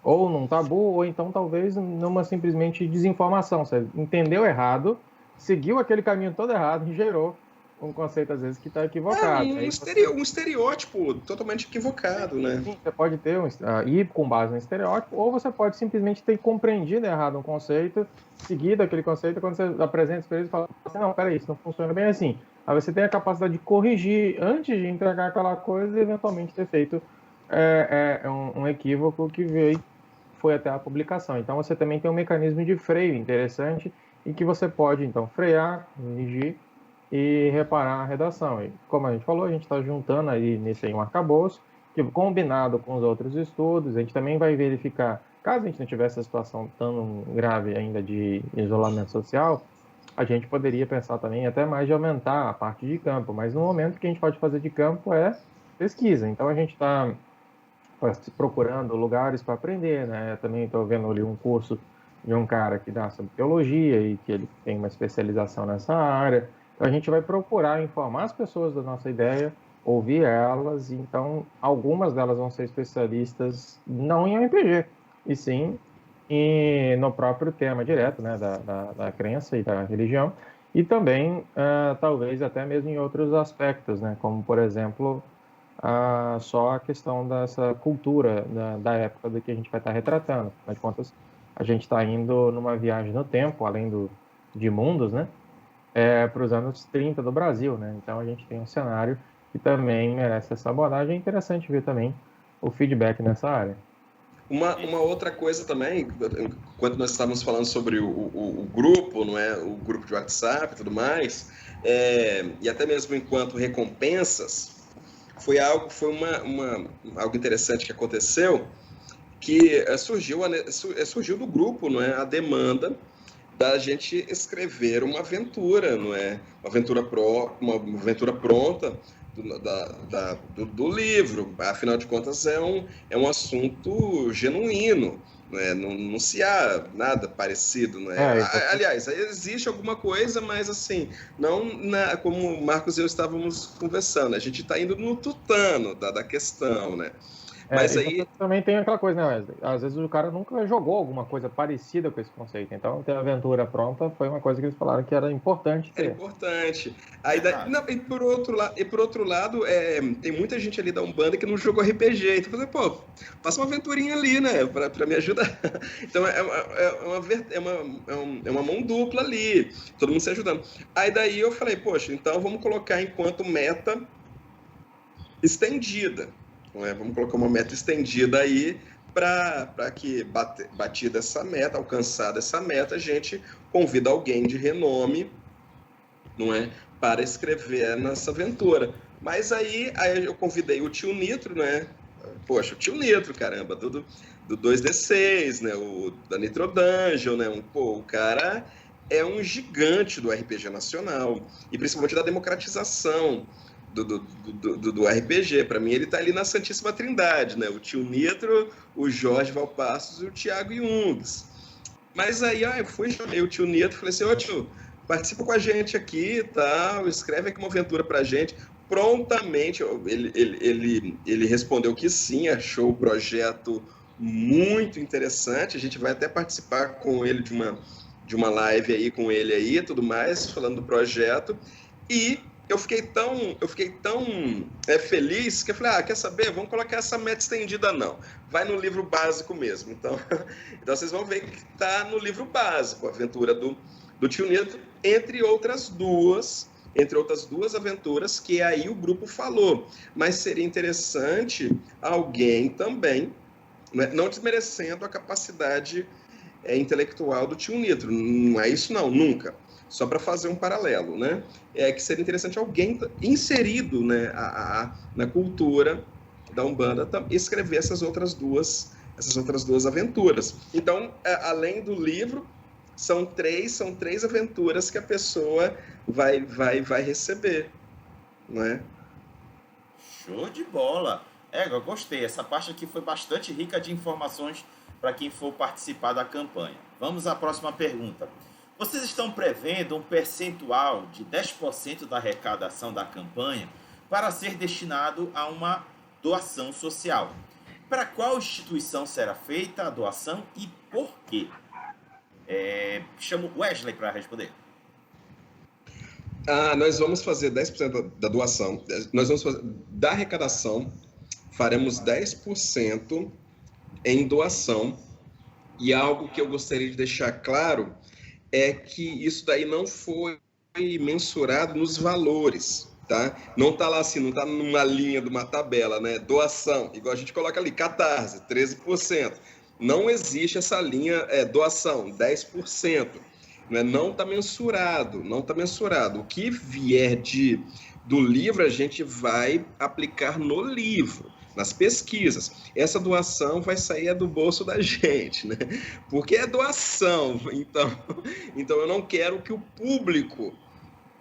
Speaker 3: ou num tabu, ou então talvez numa simplesmente desinformação. Você entendeu errado, seguiu aquele caminho todo errado e gerou um conceito, às vezes, que está equivocado.
Speaker 2: Um estereótipo totalmente equivocado, né?
Speaker 3: Sim, você pode ter ir com base no estereótipo, ou você pode simplesmente ter compreendido errado um conceito, seguido aquele conceito, quando você apresenta para eles e fala assim, não, peraí, isso não funciona bem assim. Aí você tem a capacidade de corrigir antes de entregar aquela coisa e eventualmente ter feito um equívoco que foi até a publicação. Então você também tem um mecanismo de freio interessante em que você pode, então, frear, corrigir e reparar a redação. E, como a gente falou, a gente está juntando aí nesse aí um arcabouço, que combinado com os outros estudos, a gente também vai verificar, caso a gente não tivesse essa situação tão grave ainda de isolamento social, a gente poderia pensar também até mais de aumentar a parte de campo, mas no momento o que a gente pode fazer de campo é pesquisa. Então a gente está procurando lugares para aprender, né? Também estou vendo ali um curso de um cara que dá sobre teologia e que ele tem uma especialização nessa área. Então a gente vai procurar informar as pessoas da nossa ideia, ouvir elas, então algumas delas vão ser especialistas não em RPG, e sim no próprio tema direto, né, da crença e da religião, e também talvez até mesmo em outros aspectos, né, como por exemplo só a questão dessa cultura da época do que a gente vai estar retratando. Afinal de contas, a gente está indo numa viagem no tempo, além de mundos, né, para os anos 30 do Brasil, né? Então a gente tem um cenário que também merece essa abordagem. É interessante ver também o feedback nessa área.
Speaker 2: Uma outra coisa também, quando nós estávamos falando sobre o grupo, não é, o grupo de WhatsApp e tudo mais, e até mesmo enquanto recompensas, foi algo interessante que aconteceu, que surgiu do grupo, não é, a demanda da gente escrever uma aventura, não é? Uma aventura pronta do livro. Afinal de contas, é um assunto genuíno, né? Não se há nada parecido, não é? Aliás, existe alguma coisa, mas assim, não como o Marcos e eu estávamos conversando, a gente está indo no tutano da questão, né?
Speaker 3: Mas aí também tem aquela coisa, né, Wesley? Às vezes o cara nunca jogou alguma coisa parecida com esse conceito. Então, ter a aventura pronta foi uma coisa que eles falaram que era importante ter.
Speaker 2: Era importante. E por outro lado, tem muita gente ali da Umbanda que não jogou RPG. Então, eu falei, passa uma aventurinha ali, né, pra me ajudar. Então, é uma mão dupla ali, todo mundo se ajudando. Aí daí eu falei, poxa, então vamos colocar enquanto meta estendida. Vamos colocar uma meta estendida aí para que, batida essa meta, alcançada essa meta, a gente convida alguém de renome, não é, para escrever nessa aventura. Mas aí eu convidei o tio Nitro, né? Poxa, o tio Nitro, caramba, do 2D6, né? O da Nitro Dungeon, né? O cara é um gigante do RPG nacional, e principalmente da democratização do RPG. Para mim, ele está ali na Santíssima Trindade, né? O tio Nitro, o Jorge Valpassos e o Thiago Jungs. Mas aí eu chamei o tio Nitro e falei assim: ô tio, participa com a gente aqui e tal, escreve aqui uma aventura pra gente. Prontamente, ele respondeu que sim, achou o projeto muito interessante. A gente vai até participar com ele de uma live aí com ele aí, tudo mais, falando do projeto. E eu fiquei tão feliz que eu falei: quer saber? Vamos colocar essa meta estendida, não. Vai no livro básico mesmo. Então vocês vão ver que está no livro básico, a aventura do tio Nito, entre outras duas aventuras que aí o grupo falou. Mas seria interessante alguém também, né, não desmerecendo a capacidade intelectual do tio Nitro. Não é isso não, nunca. Só para fazer um paralelo, né? Que seria interessante alguém inserido, né, na cultura da Umbanda escrever essas outras duas aventuras. Então, além do livro, são três aventuras que a pessoa vai receber, não é?
Speaker 1: Show de bola! Eu gostei. Essa parte aqui foi bastante rica de informações para quem for participar da campanha. Vamos à próxima pergunta. Vocês estão prevendo um percentual de 10% da arrecadação da campanha para ser destinado a uma doação social. Para qual instituição será feita a doação e por quê? Chamo Wesley para responder.
Speaker 2: Nós vamos fazer 10% da doação. Nós vamos fazer, da arrecadação, faremos 10% em doação. E algo que eu gostaria de deixar claro é que isso daí não foi mensurado nos valores, tá? Não está lá assim, não está numa linha de uma tabela, né? Doação, igual a gente coloca ali, Catarse, 13%. Não existe essa linha, doação, 10%. Não está mensurado, não está mensurado. O que vier do livro, a gente vai aplicar no livro, nas pesquisas. Essa doação vai sair do bolso da gente, né? Porque é doação. Então eu não quero que o público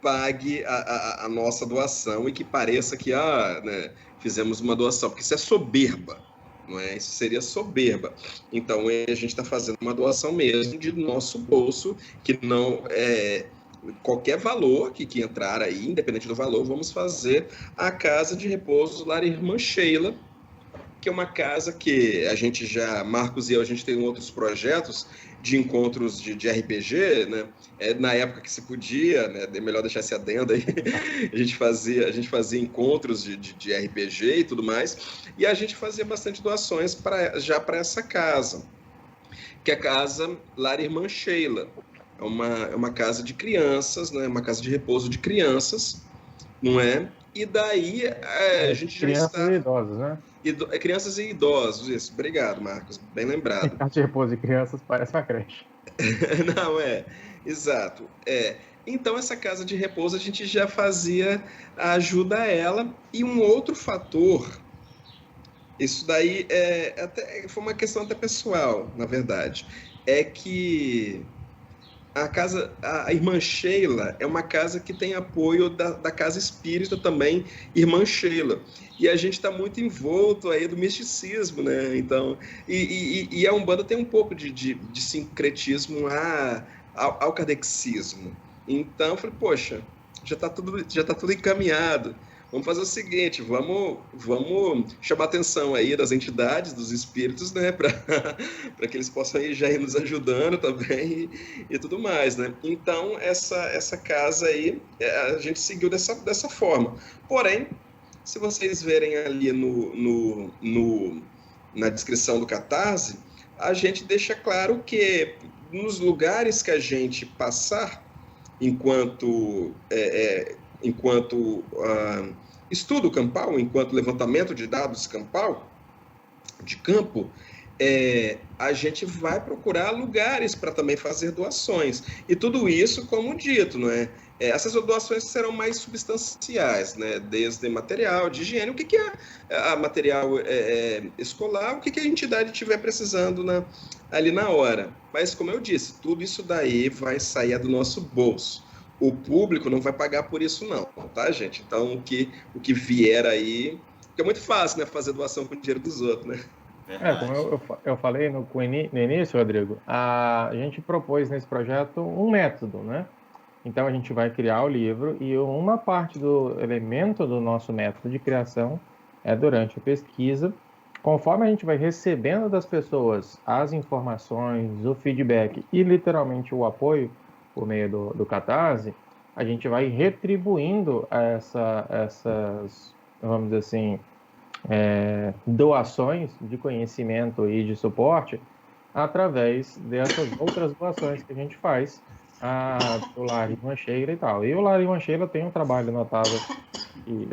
Speaker 2: pague a nossa doação e que pareça que né, fizemos uma doação, porque isso é soberba, não é? Isso seria soberba. Então a gente está fazendo uma doação mesmo de nosso bolso, que não é qualquer valor que entrar aí, independente do valor, vamos fazer a Casa de Repouso Lar Irmã Sheila, que é uma casa que a gente Marcos e eu, a gente tem outros projetos de encontros de RPG, né? Na época que se podia, né? É melhor deixar esse adendo aí. A gente fazia encontros de RPG e tudo mais, e a gente fazia bastante doações para essa casa, que é a Casa Lar Irmã Sheila. É uma casa de crianças, né? Uma casa de repouso de crianças, não é? E daí a gente já está...
Speaker 3: Crianças e idosos, né?
Speaker 2: Crianças e idosos, isso. Obrigado, Marcos. Bem lembrado.
Speaker 3: Casa de repouso de crianças parece uma creche.
Speaker 2: Não, exato. Então, essa casa de repouso, a gente já fazia a ajuda a ela. E um outro fator, isso daí foi uma questão até pessoal, na verdade, é que a Irmã Sheila é uma casa que tem apoio da Casa Espírita também, Irmã Sheila. E a gente está muito envolto aí do misticismo, né? Então, e a Umbanda tem um pouco de sincretismo ao kardexismo. Então, eu falei, poxa, já está tudo encaminhado. Vamos fazer o seguinte, vamos chamar a atenção aí das entidades, dos espíritos, né, para que eles possam já ir nos ajudando também e tudo mais, né? Então, essa casa aí, a gente seguiu dessa forma. Porém, se vocês verem ali na descrição do Catarse, a gente deixa claro que nos lugares que a gente passar, enquanto estudo campal, enquanto levantamento de dados campal, de campo, a gente vai procurar lugares para também fazer doações. E tudo isso, como dito, não é? Essas doações serão mais substanciais, né? Desde material, de higiene, o que é material escolar, o que a entidade estiver precisando ali na hora. Mas, como eu disse, tudo isso daí vai sair do nosso bolso. O público não vai pagar por isso não, tá, gente? Então, o que vier aí... Porque é muito fácil, né, fazer doação com o dinheiro dos outros, né?
Speaker 3: Como eu falei no início, Rodrigo, a gente propôs nesse projeto um método, né? Então, a gente vai criar o livro e uma parte do elemento do nosso método de criação é durante a pesquisa. Conforme a gente vai recebendo das pessoas as informações, o feedback e, literalmente, o apoio por meio do Catarse, a gente vai retribuindo essas, vamos dizer assim, doações de conhecimento e de suporte através dessas outras doações que a gente faz do Lar Irmã Sheila e tal. E o Lar Irmã Sheila tem um trabalho notável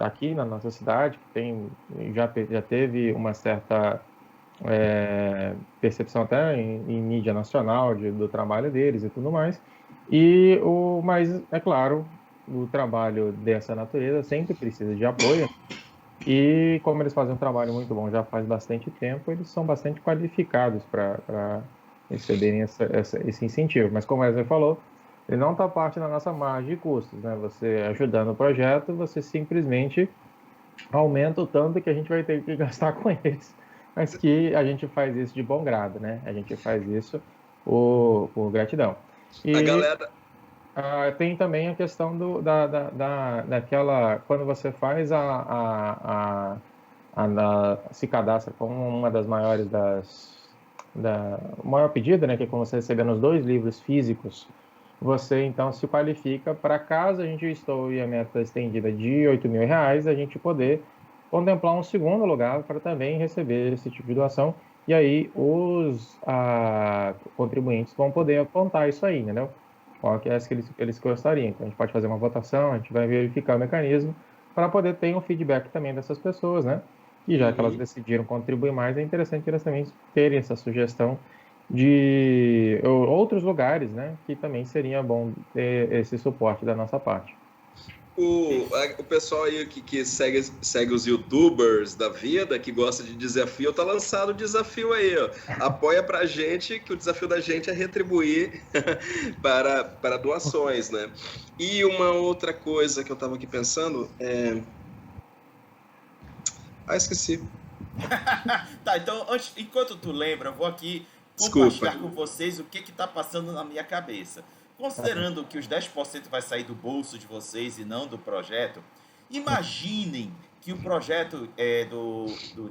Speaker 3: aqui na nossa cidade, que já teve uma certa percepção até em mídia nacional do trabalho deles e tudo mais. Mas, é claro, o trabalho dessa natureza sempre precisa de apoio. E como eles fazem um trabalho muito bom já faz bastante tempo, eles são bastante qualificados para receberem esse incentivo. Mas como a Wesley falou, ele não está parte da nossa margem de custos, né? Você ajudando o projeto, você simplesmente aumenta o tanto que a gente vai ter que gastar com eles. Mas que a gente faz isso de bom grado, né? A gente faz isso por gratidão.
Speaker 2: A galera...
Speaker 3: tem também a questão daquela... Quando você faz se cadastra como uma das maiores o maior pedido, né? Que é quando você recebendo os 2 livros físicos, você então se qualifica para, caso a gente estoure a meta estendida de R$8.000, a gente poder contemplar um segundo lugar para também receber esse tipo de doação. E aí os contribuintes vão poder apontar isso aí, entendeu? Qual que é essa que eles gostariam. Então, a gente pode fazer uma votação, a gente vai verificar o mecanismo para poder ter um feedback também dessas pessoas, né? E já que elas decidiram contribuir mais, é interessante elas também terem essa sugestão de outros lugares, né? Que também seria bom ter esse suporte da nossa parte.
Speaker 2: O pessoal aí que segue os youtubers da vida, que gosta de desafio, tá lançado o desafio aí, ó. Apoia pra gente, que o desafio da gente é retribuir para doações, né? E uma outra coisa que eu tava aqui pensando esqueci.
Speaker 1: Tá, então, enquanto tu lembra, eu vou aqui compartilhar com vocês o que tá passando na minha cabeça. Considerando que os 10% vai sair do bolso de vocês e não do projeto, imaginem que o projeto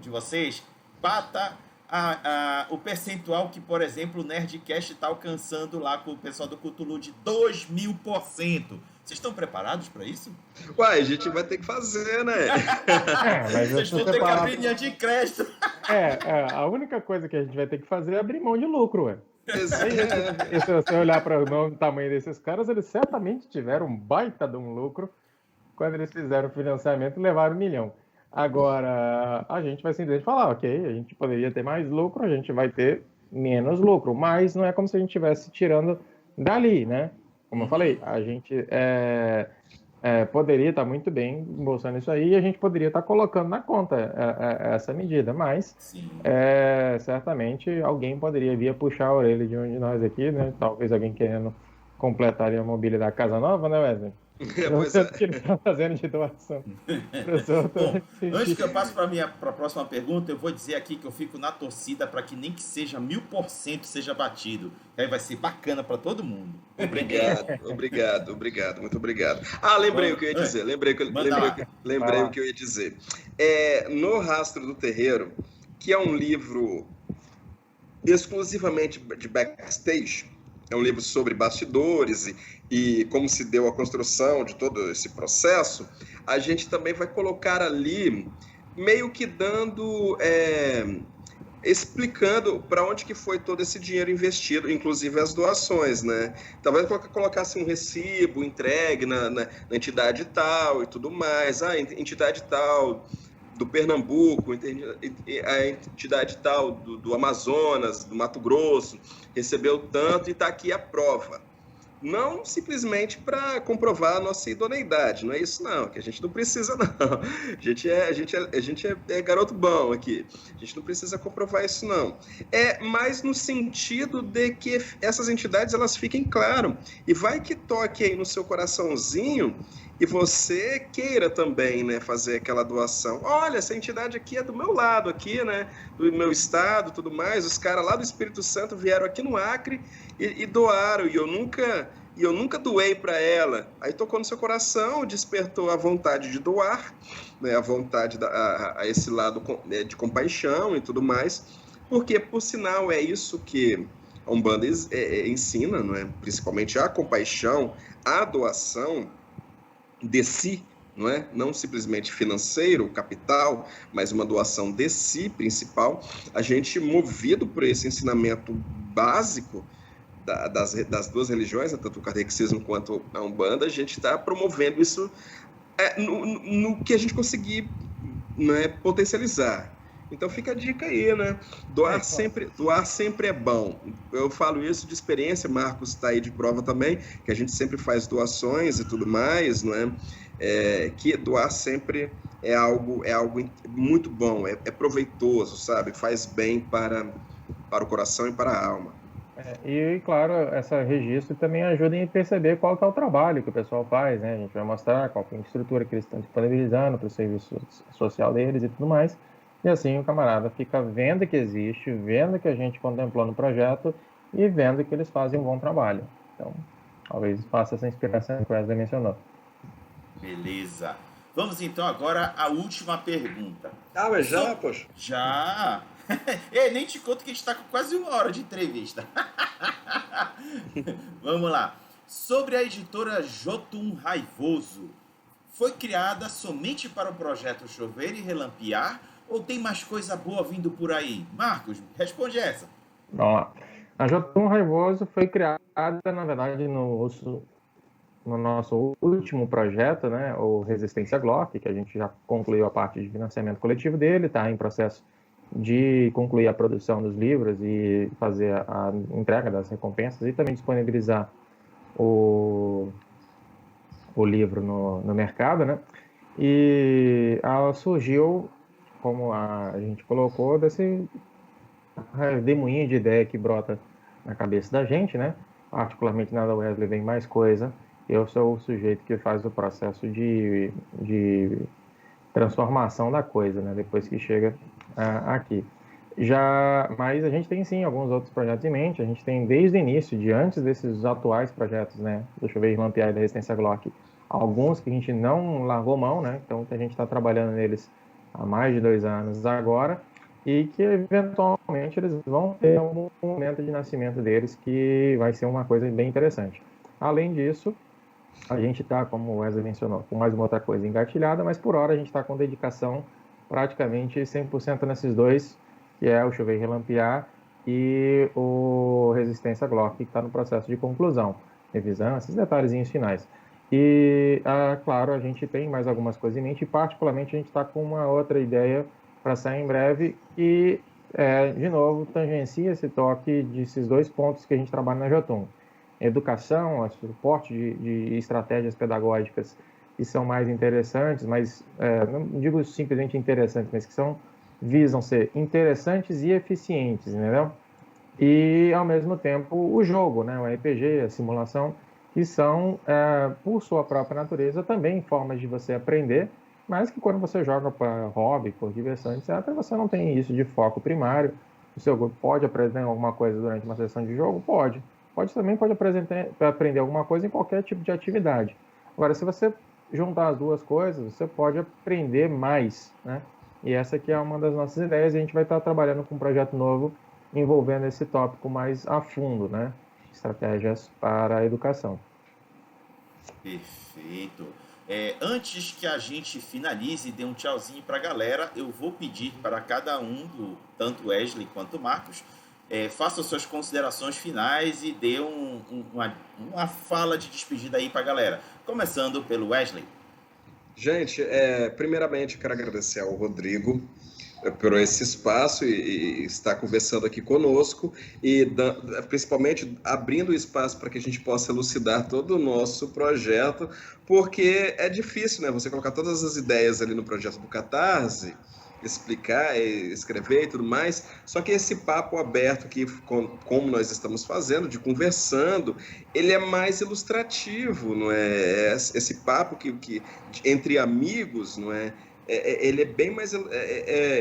Speaker 1: de vocês bata o percentual que, por exemplo, o Nerdcast está alcançando lá com o pessoal do Cthulhu de 2.000%. Vocês estão preparados para isso?
Speaker 2: Uai, a gente vai ter que fazer, né?
Speaker 1: Vocês vão ter que abrir linha de crédito.
Speaker 3: A única coisa que a gente vai ter que fazer é abrir mão de lucro, ué. E se você olhar para o tamanho desses caras, eles certamente tiveram um baita de um lucro quando eles fizeram o financiamento e levaram 1 milhão. Agora, a gente vai simplesmente falar, ok, a gente poderia ter mais lucro, a gente vai ter menos lucro, mas não é como se a gente estivesse tirando dali, né? Como eu falei, a gente poderia estar muito bem embolsando isso aí e a gente poderia estar colocando na conta essa medida, mas certamente alguém poderia vir a puxar a orelha de um de nós aqui, né? Talvez alguém querendo completar a mobília da casa nova, né, Wesley? Que ele está fazendo de doação.
Speaker 1: Bom, antes que eu passe para a próxima pergunta, eu vou dizer aqui que eu fico na torcida para que nem que seja 1000% seja batido. Aí vai ser bacana para todo mundo.
Speaker 2: Obrigado, muito obrigado. Lembrei o que eu ia dizer. Lembrei o que eu ia dizer. No Rastro do Terreiro, que é um livro exclusivamente de backstage, é um livro sobre bastidores e como se deu a construção de todo esse processo, a gente também vai colocar ali, meio que dando, explicando para onde que foi todo esse dinheiro investido, inclusive as doações, né? Talvez colocasse um recibo entregue na entidade tal e tudo mais. A entidade tal do Pernambuco, a entidade tal do Amazonas, do Mato Grosso, recebeu tanto e está aqui a prova. Não simplesmente para comprovar a nossa idoneidade, não é isso não, que a gente não precisa não. A gente é garoto bom aqui, a gente não precisa comprovar isso não. Mais no sentido de que essas entidades elas fiquem claras, e vai que toque aí no seu coraçãozinho e você queira também, né, fazer aquela doação. Olha, essa entidade aqui é do meu lado, aqui, né, do meu estado, tudo mais. Os caras lá do Espírito Santo vieram aqui no Acre e doaram, e eu nunca doei para ela. Aí tocou no seu coração, despertou a vontade de doar, né, a vontade a esse lado de compaixão e tudo mais, porque, por sinal, é isso que a Umbanda ensina, não é? Principalmente a compaixão, a doação de si, não é? Não simplesmente financeiro, capital, mas uma doação de si principal. A gente, movido por esse ensinamento básico das duas religiões, tanto o kardecismo quanto a Umbanda, a gente está promovendo isso no que a gente conseguir, né, potencializar. Então fica a dica aí, né? Doar sempre é bom. Eu falo isso de experiência, Marcos está aí de prova também, que a gente sempre faz doações e tudo mais, não é? Que doar sempre é algo muito bom, é proveitoso, sabe? Faz bem para o coração e para a alma.
Speaker 3: E, claro, esse registro também ajuda em perceber qual que é o trabalho que o pessoal faz, né? A gente vai mostrar qual que é a estrutura que eles estão disponibilizando para o serviço social deles e tudo mais. E assim o camarada fica vendo que existe, vendo que a gente contemplou no projeto e vendo que eles fazem um bom trabalho. Então, talvez faça essa inspiração que o Wesley mencionou.
Speaker 1: Beleza. Vamos então agora à última pergunta.
Speaker 2: Mas já, poxa?
Speaker 1: Já. Nem te conto que a gente está com quase 1 hora de entrevista. Vamos lá. Sobre a editora Jotun Raivoso, foi criada somente para o projeto Chover e Relampiar ou tem mais coisa boa vindo por aí? Marcos, responde essa.
Speaker 3: Vamos lá. A Jotun Raivoso foi criada, na verdade, no nosso último projeto, né, o Resistência Glock, que a gente já concluiu a parte de financiamento coletivo dele, está em processo de concluir a produção dos livros e fazer a entrega das recompensas e também disponibilizar o livro no mercado, né? E ela surgiu, como a gente colocou, desse redemoinho de ideia que brota na cabeça da gente, né? Particularmente na da Wesley vem mais coisa. Eu sou o sujeito que faz o processo de transformação da coisa, né? Depois que chega aqui. Mas a gente tem sim alguns outros projetos em mente. A gente tem desde o início, de antes desses atuais projetos, né? Do Chover e Relampiar e da Resistência Glock, alguns que a gente não largou mão, né? Então a gente está trabalhando neles há mais de 2 anos agora e que eventualmente eles vão ter um momento de nascimento deles que vai ser uma coisa bem interessante. Além disso, a gente está, como o Wesley mencionou, com mais uma outra coisa engatilhada, mas por hora a gente está com dedicação praticamente 100% nesses dois, que é o Chover e Relampiar e o Resistência Glock, que está no processo de conclusão, revisão, esses detalhezinhos finais. E, claro, a gente tem mais algumas coisas em mente, e particularmente a gente está com uma outra ideia para sair em breve, e, de novo, tangencia esse toque desses 2 pontos que a gente trabalha na Jotun. Educação, suporte de estratégias pedagógicas que são mais interessantes, mas não digo simplesmente interessantes, mas que visam ser interessantes e eficientes, entendeu? E, ao mesmo tempo, o jogo, né? O RPG, a simulação, que são, por sua própria natureza, também formas de você aprender, mas que quando você joga para hobby, por diversão, etc., você não tem isso de foco primário. O seu grupo pode aprender alguma coisa durante uma sessão de jogo? Pode. Também pode aprender alguma coisa em qualquer tipo de atividade. Agora, se você juntar as duas coisas, você pode aprender mais, né? E essa aqui é uma das nossas ideias, e a gente vai estar trabalhando com um projeto novo envolvendo esse tópico mais a fundo, né? Estratégias para a educação.
Speaker 1: Perfeito. Antes que a gente finalize e dê um tchauzinho para a galera, eu vou pedir para cada um, tanto Wesley quanto Marcos, faça suas considerações finais e dê uma fala de despedida aí para a galera. Começando pelo Wesley.
Speaker 2: Gente, primeiramente quero agradecer ao Rodrigo por esse espaço e estar conversando aqui conosco e principalmente abrindo espaço para que a gente possa elucidar todo o nosso projeto, porque é difícil, né? Você colocar todas as ideias ali no projeto do Catarse, explicar, escrever e tudo mais, só que esse papo aberto que, como nós estamos fazendo, de conversando, ele é mais ilustrativo, não é? Esse papo que entre amigos, não é? Ele é bem mais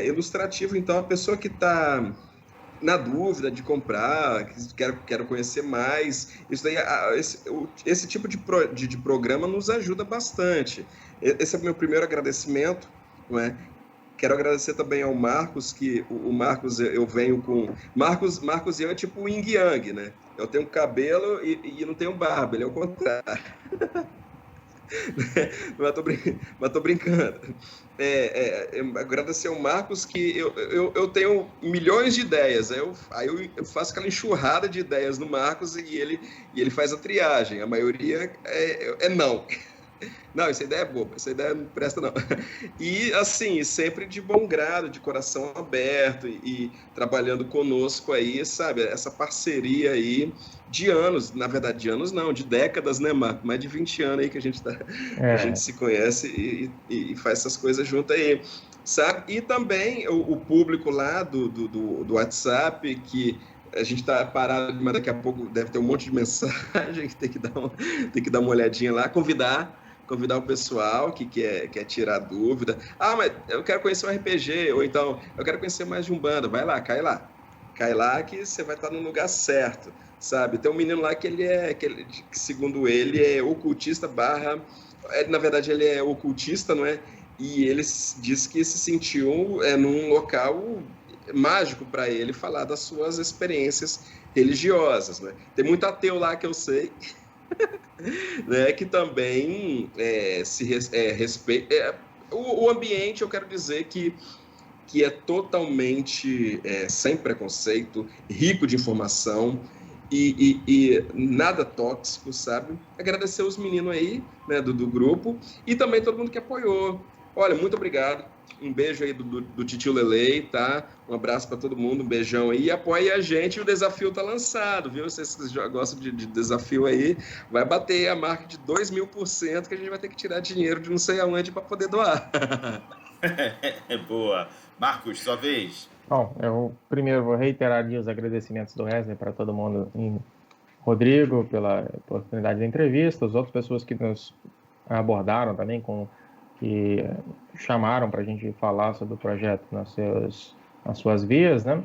Speaker 2: ilustrativo. Então, a pessoa que está na dúvida de comprar, quero conhecer mais, isso daí, esse tipo de programa nos ajuda bastante. Esse é o meu primeiro agradecimento, não é? Quero agradecer também ao Marcos, que o Marcos eu venho com... Marcos e eu é tipo o Yin Yang, né? Eu tenho cabelo e não tenho barba, ele é o contrário. Mas tô brincando. Agradecer ao Marcos que eu tenho milhões de ideias. Aí eu faço aquela enxurrada de ideias no Marcos e ele faz a triagem. A maioria é não. Não, essa ideia é boba, essa ideia não presta não. E assim, sempre de bom grado, de coração aberto e trabalhando conosco aí, sabe? Essa parceria aí de anos, na verdade de anos não, de décadas, né, Marco? Mais de 20 anos aí que a gente se conhece e faz essas coisas junto aí, sabe? E também o público lá do WhatsApp, que a gente está parado, mas daqui a pouco deve ter um monte de mensagem que tem que dar uma olhadinha lá, convidar o pessoal que quer tirar dúvida. Ah, mas eu quero conhecer um RPG, ou então eu quero conhecer mais de Umbanda. Vai lá, cai lá. Cai lá que você vai estar no lugar certo, sabe? Tem um menino lá que que segundo ele, é ocultista barra... Na verdade, ele é ocultista, não é? E ele disse que se sentiu num local mágico para ele falar das suas experiências religiosas, né? Tem muito ateu lá que eu sei... né, que também respeita. O ambiente, eu quero dizer que é totalmente sem preconceito, rico de informação e nada tóxico, sabe? Agradecer os meninos aí, né, do grupo e também todo mundo que apoiou. Olha, muito obrigado. Um beijo aí do Titio Lelei, tá? Um abraço para todo mundo, um beijão aí. E apoie a gente, o desafio tá lançado, viu? Vocês já gostam de desafio aí, vai bater a marca de 2.000% que a gente vai ter que tirar dinheiro de não sei aonde para poder doar.
Speaker 1: Boa. Marcos, sua vez.
Speaker 3: Bom, eu primeiro vou reiterar ali os agradecimentos do Wesley para todo mundo, Rodrigo pela oportunidade da entrevista, as outras pessoas que nos abordaram também, que chamaram para a gente falar sobre o projeto nas suas vias, né?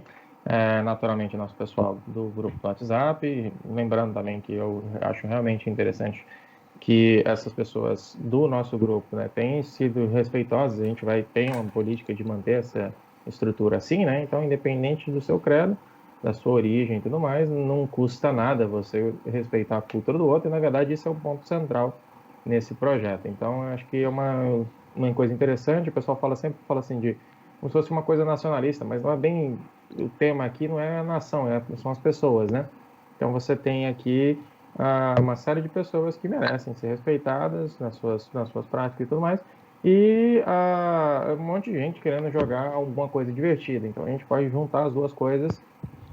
Speaker 3: Naturalmente, nosso pessoal do grupo do WhatsApp, lembrando também que eu acho realmente interessante que essas pessoas do nosso grupo, né, têm sido respeitosas, a gente tem uma política de manter essa estrutura assim, né? Então, independente do seu credo, da sua origem e tudo mais, não custa nada você respeitar a cultura do outro, e na verdade isso é o ponto central nesse projeto. Então, acho que é uma coisa interessante. O pessoal sempre fala assim como se fosse uma coisa nacionalista, mas não é bem... O tema aqui não é a nação, são as pessoas, né? Então, você tem aqui uma série de pessoas que merecem ser respeitadas nas suas práticas e tudo mais, e um monte de gente querendo jogar alguma coisa divertida. Então, a gente pode juntar as duas coisas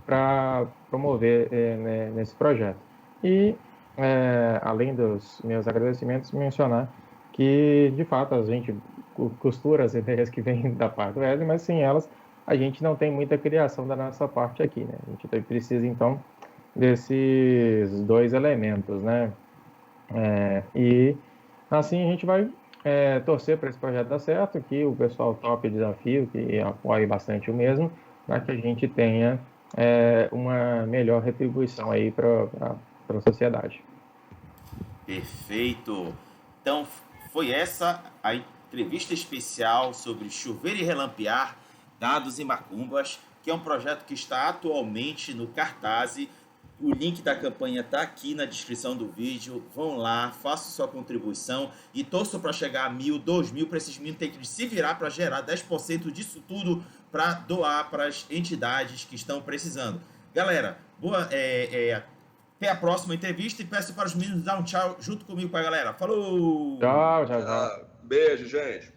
Speaker 3: para promover nesse projeto. E além dos meus agradecimentos, mencionar que, de fato, a gente costura as ideias que vêm da parte do Wesley, mas sem elas a gente não tem muita criação da nossa parte aqui, né? A gente precisa, então, desses dois elementos, né? E assim a gente vai torcer para esse projeto dar certo, que o pessoal tope o desafio, que apoie bastante o mesmo, para que a gente tenha uma melhor retribuição aí para a sociedade.
Speaker 1: Perfeito. Então, foi essa a entrevista especial sobre Chover e Relampear, Dados e Macumbas, que é um projeto que está atualmente no Catarse. O link da campanha está aqui na descrição do vídeo. Vão lá, façam sua contribuição e torçam para chegar a 1.000, 2.000, para esses meninos terem que se virar para gerar 10% disso tudo para doar para as entidades que estão precisando. Galera, até a próxima entrevista e peço para os meninos dar um tchau junto comigo para a galera. Falou!
Speaker 3: Tchau, tchau, tchau.
Speaker 2: Beijo, gente.